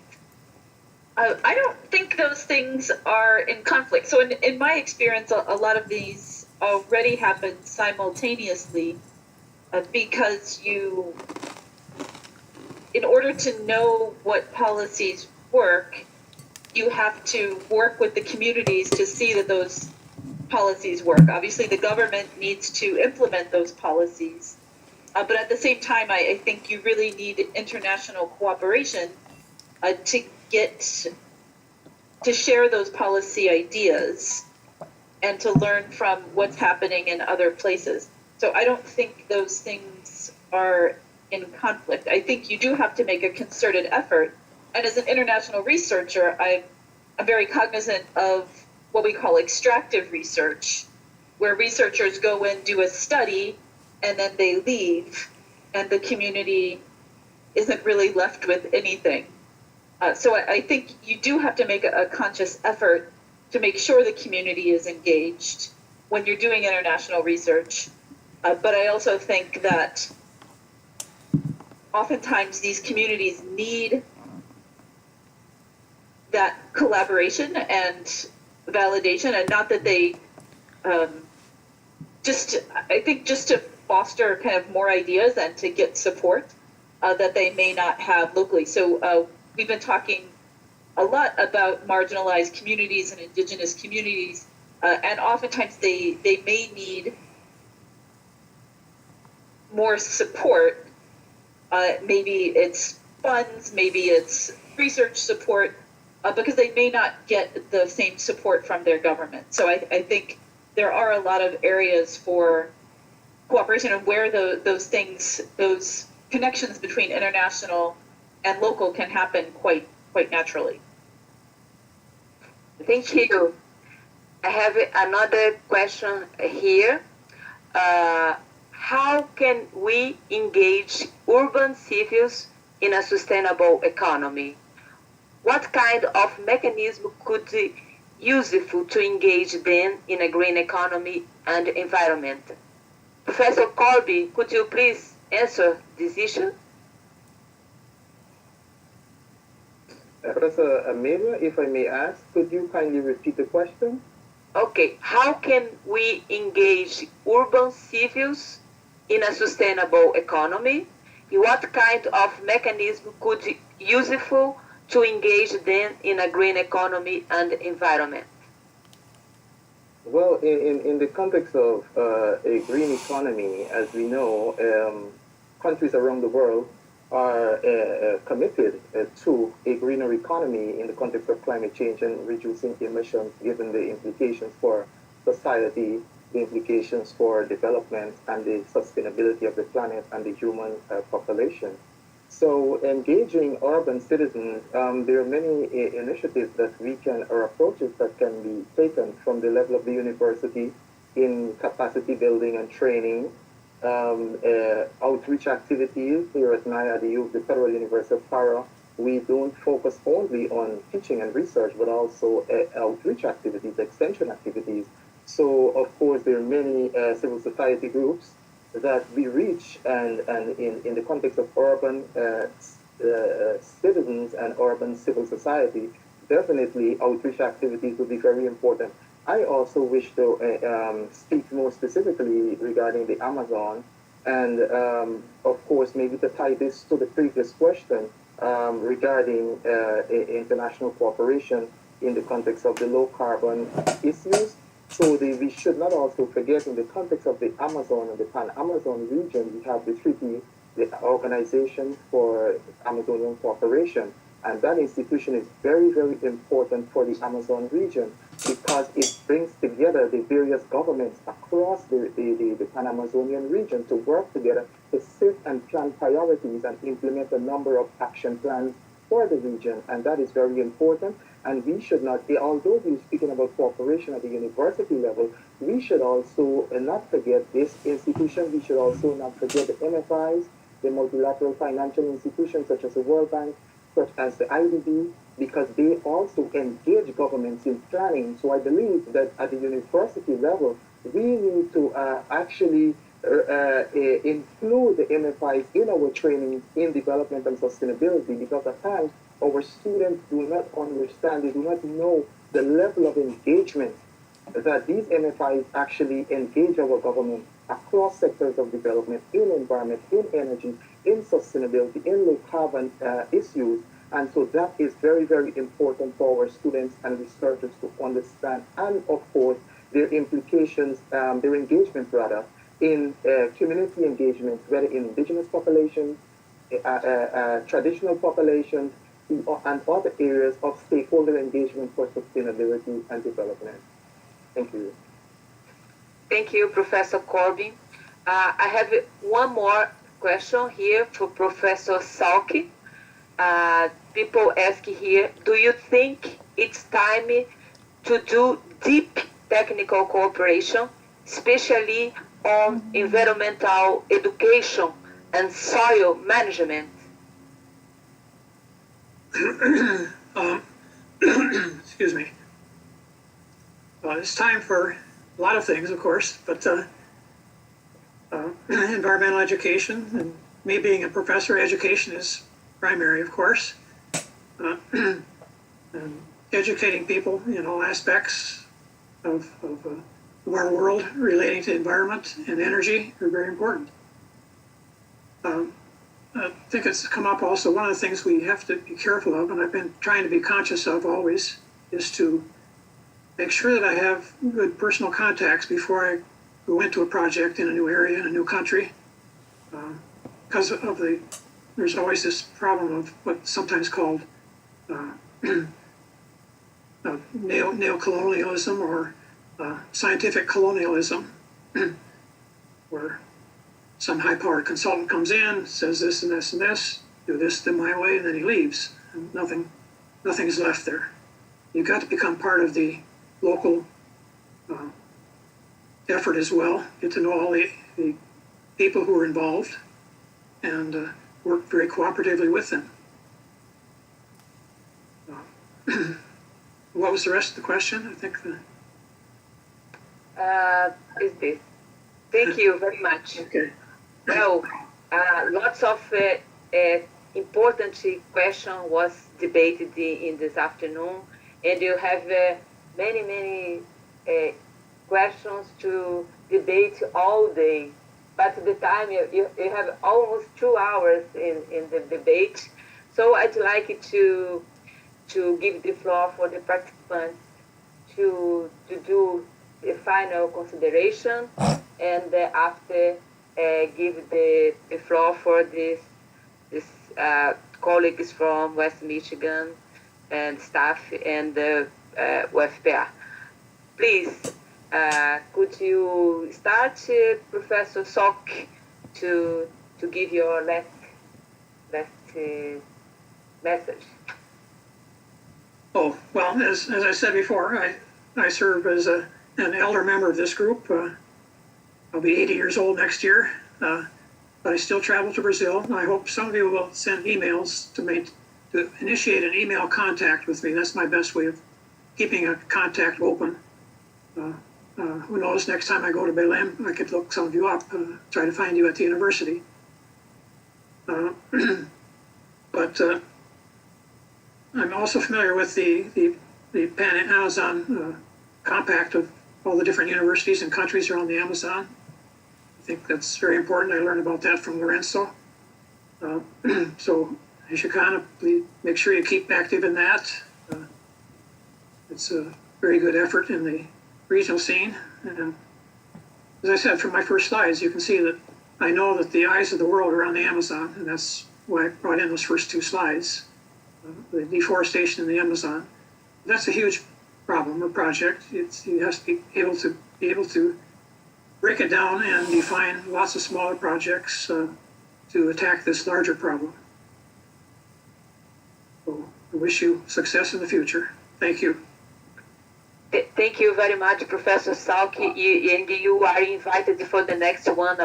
I don't think those things are in conflict. So in my experience, a lot of these already happen simultaneously because in order to know what policies work, you have to work with the communities to see that those policies work. Obviously, the government needs to implement those policies. But at the same time, I think you really need international cooperation to get to share those policy ideas and to learn from what's happening in other places. So I don't think those things are in conflict. I think you do have to make a concerted effort. And as an international researcher, I'm very cognizant of what we call extractive research, where researchers go in, do a study, and then they leave, and the community isn't really left with anything. So I think you do have to make a conscious effort to make sure the community is engaged when you're doing international research. But I also think that oftentimes these communities need that collaboration and validation, and not that they I think just to foster kind of more ideas and to get support that they may not have locally. So we've been talking a lot about marginalized communities and indigenous communities, and oftentimes they may need more support. Maybe it's funds, maybe it's research support, because they may not get the same support from their government. So I think there are a lot of areas for cooperation and where those connections between international and local can happen quite naturally. Thank you. I have another question here. How can we engage urban civils in a sustainable economy? What kind of mechanism could be useful to engage them in a green economy and environment? Professor Corby, could you please answer this issue? Professor Amelia, if I may ask, could you kindly repeat the question? Okay, how can we engage urban civils in a sustainable economy? What kind of mechanism could be useful to engage them in a green economy and environment? Well, in the context of a green economy, as we know, countries around the world are committed to a greener economy in the context of climate change and reducing emissions, given the implications for society, the implications for development, and the sustainability of the planet and the human population. So engaging urban citizens, there are many initiatives that we can, or approaches that can be taken from the level of the university in capacity building and training, outreach activities. Here at NIA, the Federal University of Para, we don't focus only on teaching and research, but also outreach activities, extension activities. So, of course, there are many civil society groups that we reach, and in the context of urban citizens and urban civil society, definitely outreach activities will be very important. I also wish to speak more specifically regarding the Amazon, and of course, maybe to tie this to the previous question regarding international cooperation in the context of the low carbon issues. So we should not also forget, in the context of the Amazon and the Pan-Amazon region, we have the treaty, the Organization for Amazonian Cooperation. And that institution is very, very important for the Amazon region because it brings together the various governments across the Pan-Amazonian region to work together to set and plan priorities and implement a number of action plans for the region. And that is very important. And we should not, although we're speaking about cooperation at the university level, we should also not forget this institution. We should also not forget the MFIs, the multilateral financial institutions such as the World Bank, such as the IDB, because they also engage governments in planning. So I believe that at the university level, we need to actually include the MFIs in our training in development and sustainability, because at times our students do not understand, they do not know the level of engagement that these MFIs actually engage our government across sectors of development, in environment, in energy, in sustainability, in low carbon issues. And so that is very, very important for our students and researchers to understand. And of course, their implications, their engagement rather, in community engagement, whether in indigenous populations, traditional populations, and other areas of stakeholder engagement for sustainability and development. Thank you. Thank you, Professor Corbin. I have one more question here for Professor Salki. People ask here, do you think it's time to do deep technical cooperation, especially on environmental education and soil management? Excuse me. It's time for a lot of things, of course, but environmental education, and me being a professor, education is primary, of course. And educating people in all aspects of our world relating to environment and energy are very important. I think it's come up also, one of the things we have to be careful of, and I've been trying to be conscious of always, is to make sure that I have good personal contacts before I go into a project in a new area, in a new country. Because of there's always this problem of what's sometimes called neocolonialism or scientific colonialism, where some high-powered consultant comes in, says this and this and this, do this the my way, and then he leaves, and nothing's left there. You've got to become part of the local effort as well, get to know all the people who are involved, and work very cooperatively with them. What was the rest of the question? I think Is this. Thank you very much. Okay. Well, lots of important question was debated in this afternoon, and you have many questions to debate all day. But the time you have almost 2 hours in the debate, so I'd like to give the floor for the participants to do the final consideration, and after give the floor for this colleagues from West Michigan and staff and the UFPA. Please, could you start, Professor Sok, to give your last message? Oh, well, as I said before, I serve as an elder member of this group. I'll be 80 years old next year, but I still travel to Brazil. I hope some of you will send emails to initiate an email contact with me. That's my best way of keeping a contact open. Who knows, next time I go to Belém, I could look some of you up, try to find you at the university. But I'm also familiar with the Pan-Amazon Compact of all the different universities and countries around the Amazon. I think that's very important. I learned about that from Lorenzo. So, Akana, please make sure you keep active in that. It's a very good effort in the regional scene. And as I said, from my first slides, you can see that I know that the eyes of the world are on the Amazon, and that's why I brought in those first 2 slides. The deforestation in the Amazon. That's a huge problem or project. You have to be able to break it down and define lots of smaller projects to attack this larger problem. So I wish you success in the future. Thank you. Thank you very much, Professor Salki, and you are invited for the next one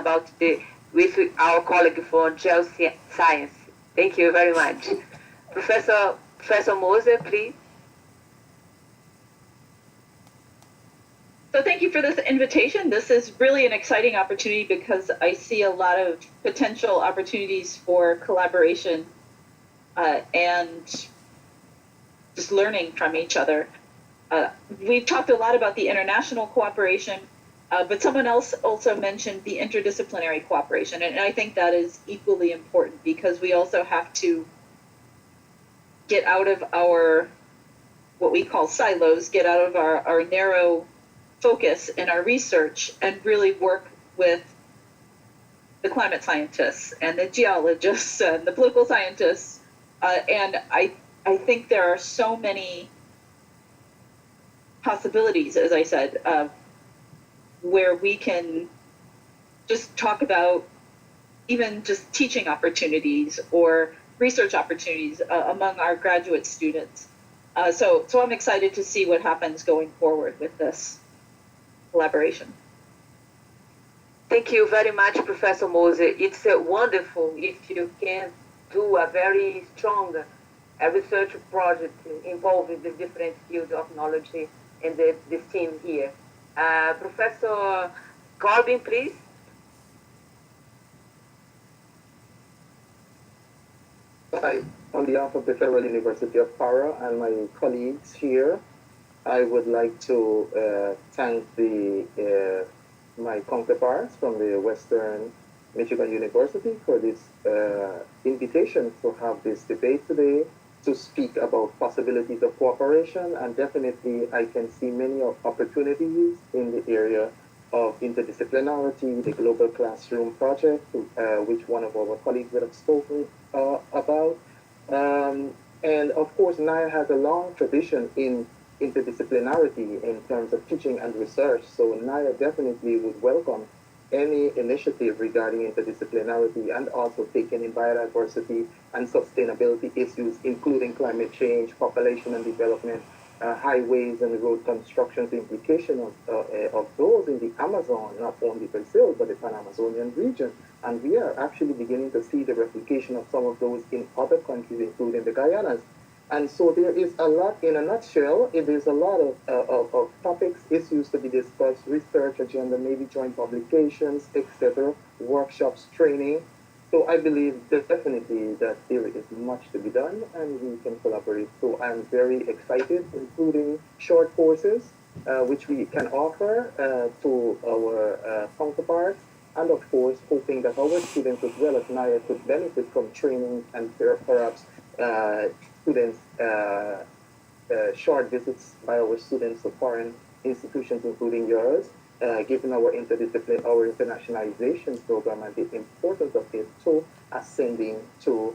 with our colleague for geoscience. Thank you very much. Professor Moser, please. So thank you for this invitation. This is really an exciting opportunity because I see a lot of potential opportunities for collaboration and just learning from each other. We've talked a lot about the international cooperation, but someone else also mentioned the interdisciplinary cooperation, and I think that is equally important because we also have to get out of our, what we call silos, get out of our narrow focus in our research and really work with the climate scientists and the geologists and the political scientists. And I I think there are so many possibilities, as I said, where we can just talk about even just teaching opportunities or research opportunities among our graduate students. So I'm excited to see what happens going forward with this collaboration. Thank you very much, Professor Moser. It's wonderful if you can do a very strong research project involving the different fields of knowledge and this team here. Professor Corbin, please. Hi. On behalf of the Federal University of Para and my colleagues here, I would like to thank my counterparts from the Western Michigan University for this invitation to have this debate today to speak about possibilities of cooperation, and definitely I can see many opportunities in the area of interdisciplinarity, the Global Classroom Project, which one of our colleagues would have spoken about. And of course, NIA has a long tradition in interdisciplinarity in terms of teaching and research, so NIA definitely would welcome any initiative regarding interdisciplinarity and also taking in biodiversity and sustainability issues, including climate change, population and development, highways and road construction's implication of those in the Amazon, not only Brazil, but the Pan-Amazonian region. And we are actually beginning to see the replication of some of those in other countries, including the Guyanas. And so there is a lot, in a nutshell, there's a lot of topics, issues to be discussed, research agenda, maybe joint publications, etc., workshops, training. So I believe definitely that there is much to be done and we can collaborate. So I'm very excited, including short courses, which we can offer to our counterparts. And of course, hoping that our students as well as NIA could benefit from training and perhaps students, short visits by our students to foreign institutions, including yours, given our internationalization program and the importance of it, to ascending to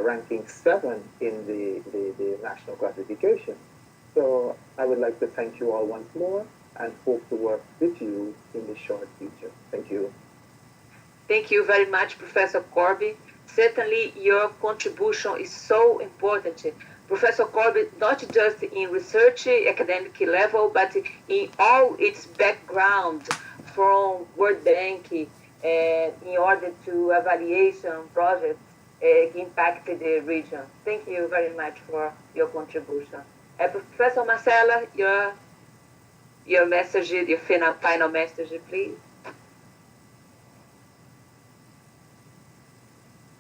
ranking 7 in the national classification. So I would like to thank you all once more and hope to work with you in the short future. Thank you. Thank you very much, Professor Corby. Certainly, your contribution is so important. Professor Corby, not just in research, academic level, but in all its background from World Bank in order to evaluation projects impact the region. Thank you very much for your contribution. Professor Masala, your message, your final message, please.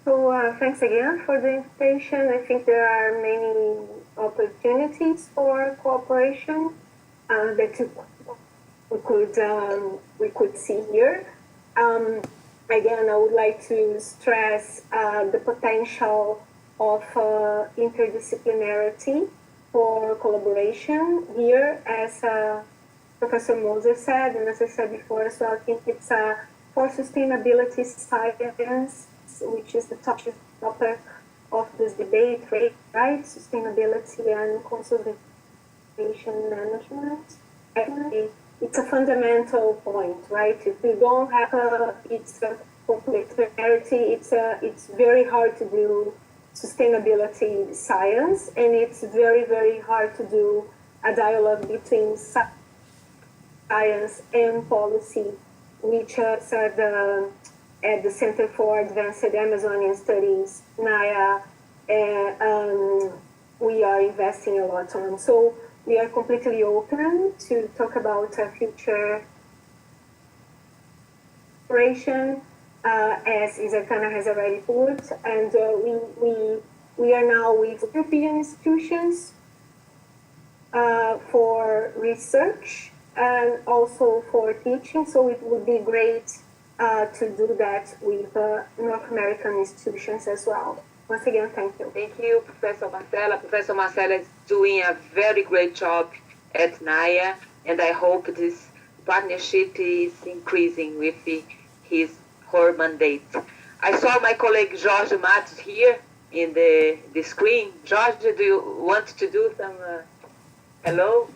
So thanks again for the invitation. I think there are many opportunities for cooperation that we could see here. Again, I would like to stress the potential of interdisciplinarity for collaboration here, as Professor Moser said, and as I said before as well. I think it's for sustainability science, which is the topic of this debate, right? Sustainability and conservation management. It's a fundamental point, right? If you don't have its complementarity, it's very hard to do sustainability science, and it's very, very hard to do a dialogue between science and policy, which is at the Center for Advanced Amazonian Studies, NIA, we are investing a lot on. So we are completely open to talk about future operation, as Akana has already put, and we are now with European institutions for research and also for teaching. So it would be great to do that with North American institutions as well. Once again, thank you. Thank you, Professor Masala. Professor Masala is doing a very great job at NIA, and I hope this partnership is increasing with her mandate. I saw my colleague Jorge Matos here. in the screen. George, do you want to do some hello?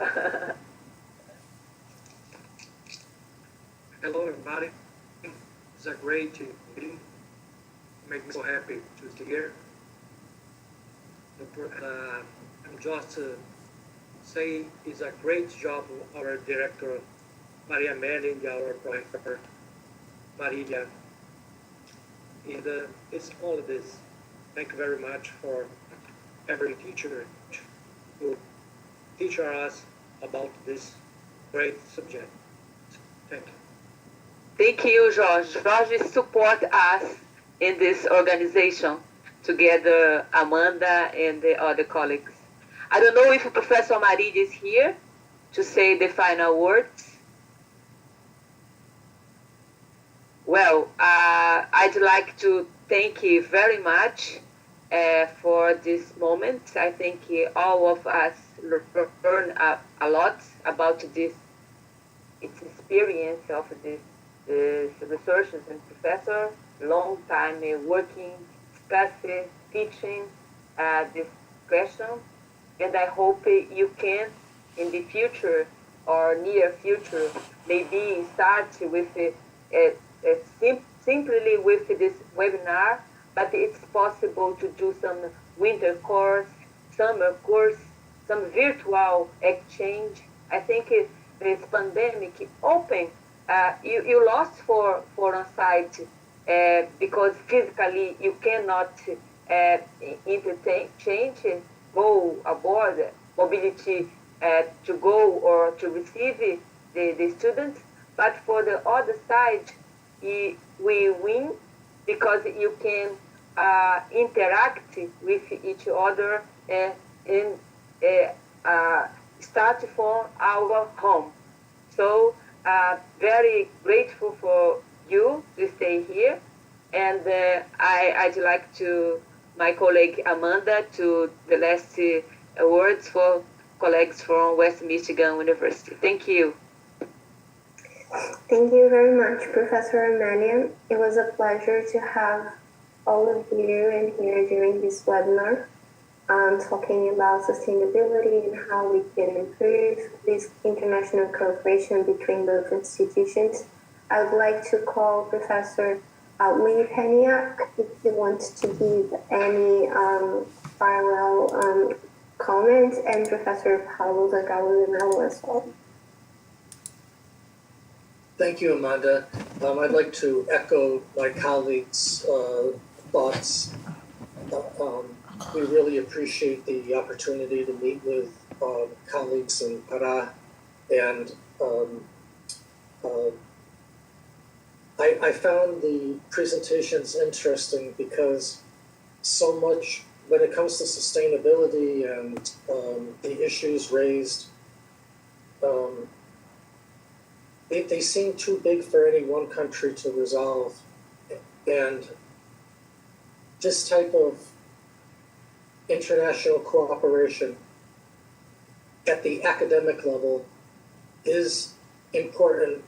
Hello, everybody. It's a great meeting. Make me so happy to hear. I'm just say it's a great job of our director, Maria Amelia, and our professor, Maria. It's all of this. Thank you very much for every teacher who teach us about this great subject. Thank you. Thank you, George. George support us in this organization together, Amanda and the other colleagues. I don't know if Professor Maria is here to say the final words. Well, I'd like to thank you very much for this moment. I think all of us learn a lot about this experience of this researchers and professor, long time working, discussing, teaching this question. And I hope you can, in the future or near future, maybe start with simply with this webinar, but it's possible to do some winter course, summer course, some virtual exchange. I think this pandemic opened, you lost for on site because physically you cannot interchange, go aboard, mobility to go or to receive the students. But for the other side, we win because you can interact with each other and start from our home. So very grateful for you to stay here. And I'd like to my colleague Amanda to the last words for colleagues from West Michigan University. Thank you. Thank you very much, Professor Amelia. It was a pleasure to have all of you in here during this webinar, talking about sustainability and how we can improve this international cooperation between both institutions. I would like to call Professor Lee Peniak if he wants to give any farewell comments, and Professor Paulo Zagallo as well. Thank you, Amanda. I'd like to echo my colleagues' thoughts. We really appreciate the opportunity to meet with colleagues in Pará, and I found the presentations interesting because so much when it comes to sustainability and the issues raised, they seem too big for any one country to resolve. And this type of international cooperation at the academic level is important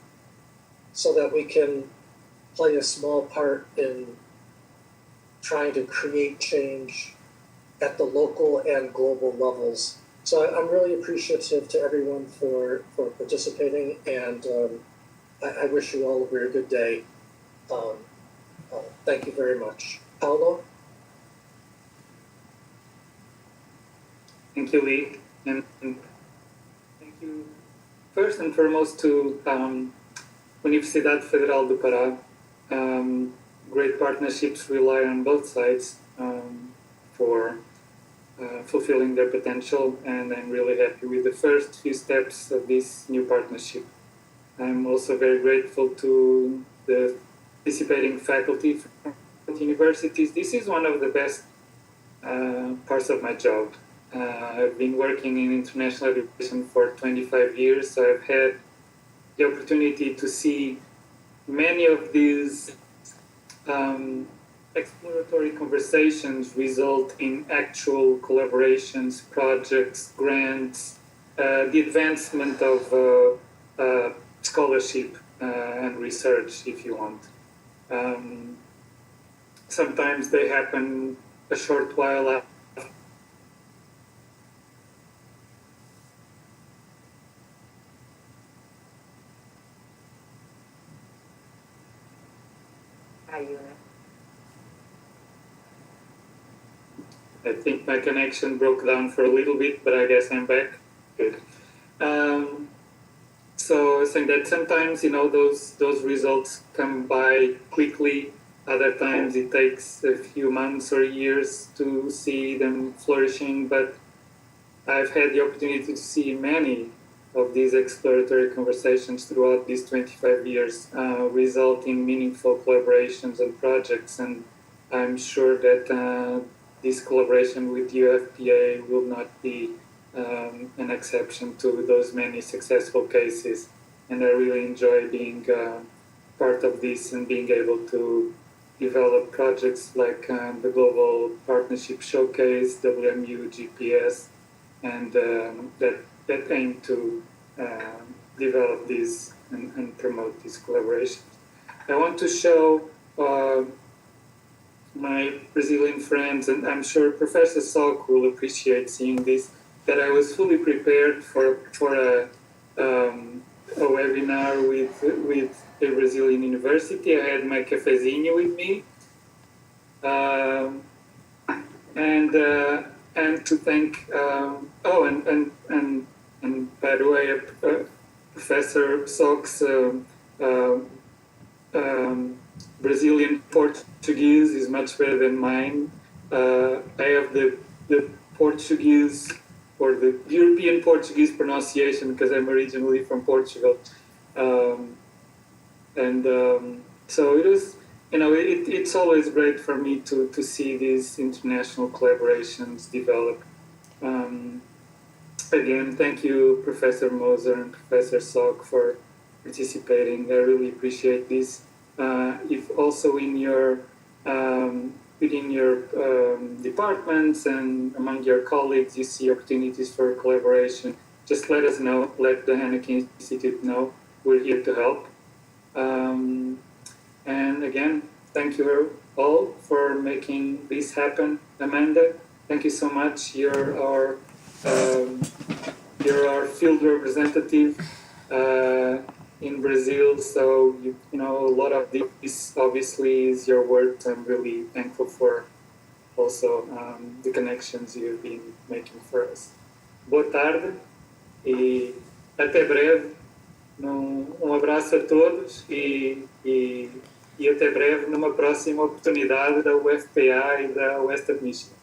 so that we can play a small part in trying to create change at the local and global levels. So I'm really appreciative to everyone for participating, and I wish you all a very good day. Thank you very much. Paulo? Thank you, Lee. And thank you first and foremost to Universidade Federal do Pará. Great partnerships rely on both sides for fulfilling their potential, and I'm really happy with the first few steps of this new partnership. I'm also very grateful to the participating faculty from universities. This is one of the best parts of my job. I've been working in international education for 25 years, so I've had the opportunity to see many of these exploratory conversations result in actual collaborations, projects, grants, the advancement of scholarship and research, if you want. Sometimes they happen a short while after. I think my connection broke down for a little bit, but I guess I'm back. Good. So I think that sometimes, those results come by quickly. Other times it takes a few months or years to see them flourishing. But I've had the opportunity to see many of these exploratory conversations throughout these 25 years result in meaningful collaborations and projects. And I'm sure that this collaboration with UFPA will not be an exception to those many successful cases. And I really enjoy being part of this and being able to develop projects like the Global Partnership Showcase, WMU, GPS, and that aim to develop these and promote these collaborations. I want to show my Brazilian friends, and I'm sure Professor Salk will appreciate seeing this, that I was fully prepared for a webinar with a Brazilian university. I had my cafezinho with me, and to thank and by the way, Professor Salk's Brazilian Portuguese is much better than mine. I have the Portuguese or the European Portuguese pronunciation because I'm originally from Portugal. So it was, it's always great for me to see these international collaborations develop. Again, thank you, Professor Moser and Professor Salk, for participating. I really appreciate this. If also within your departments and among your colleagues you see opportunities for collaboration, just let us know, let the Henneken Institute know. We're here to help. And again, thank you all for making this happen. Amanda, thank you so much. You're our field representative in Brazil, so a lot of this obviously is your work. I'm really thankful for also the connections you've been making for us. Boa tarde e até breve. Abraço a todos e até breve numa próxima oportunidade da UFPA e da Western Michigan.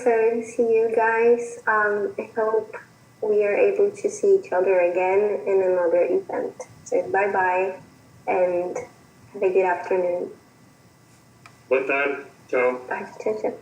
So see you guys. I hope we are able to see each other again in another event. So bye-bye and have a good afternoon. Boa tarde. Tchau. Bye. Tchau, tchau.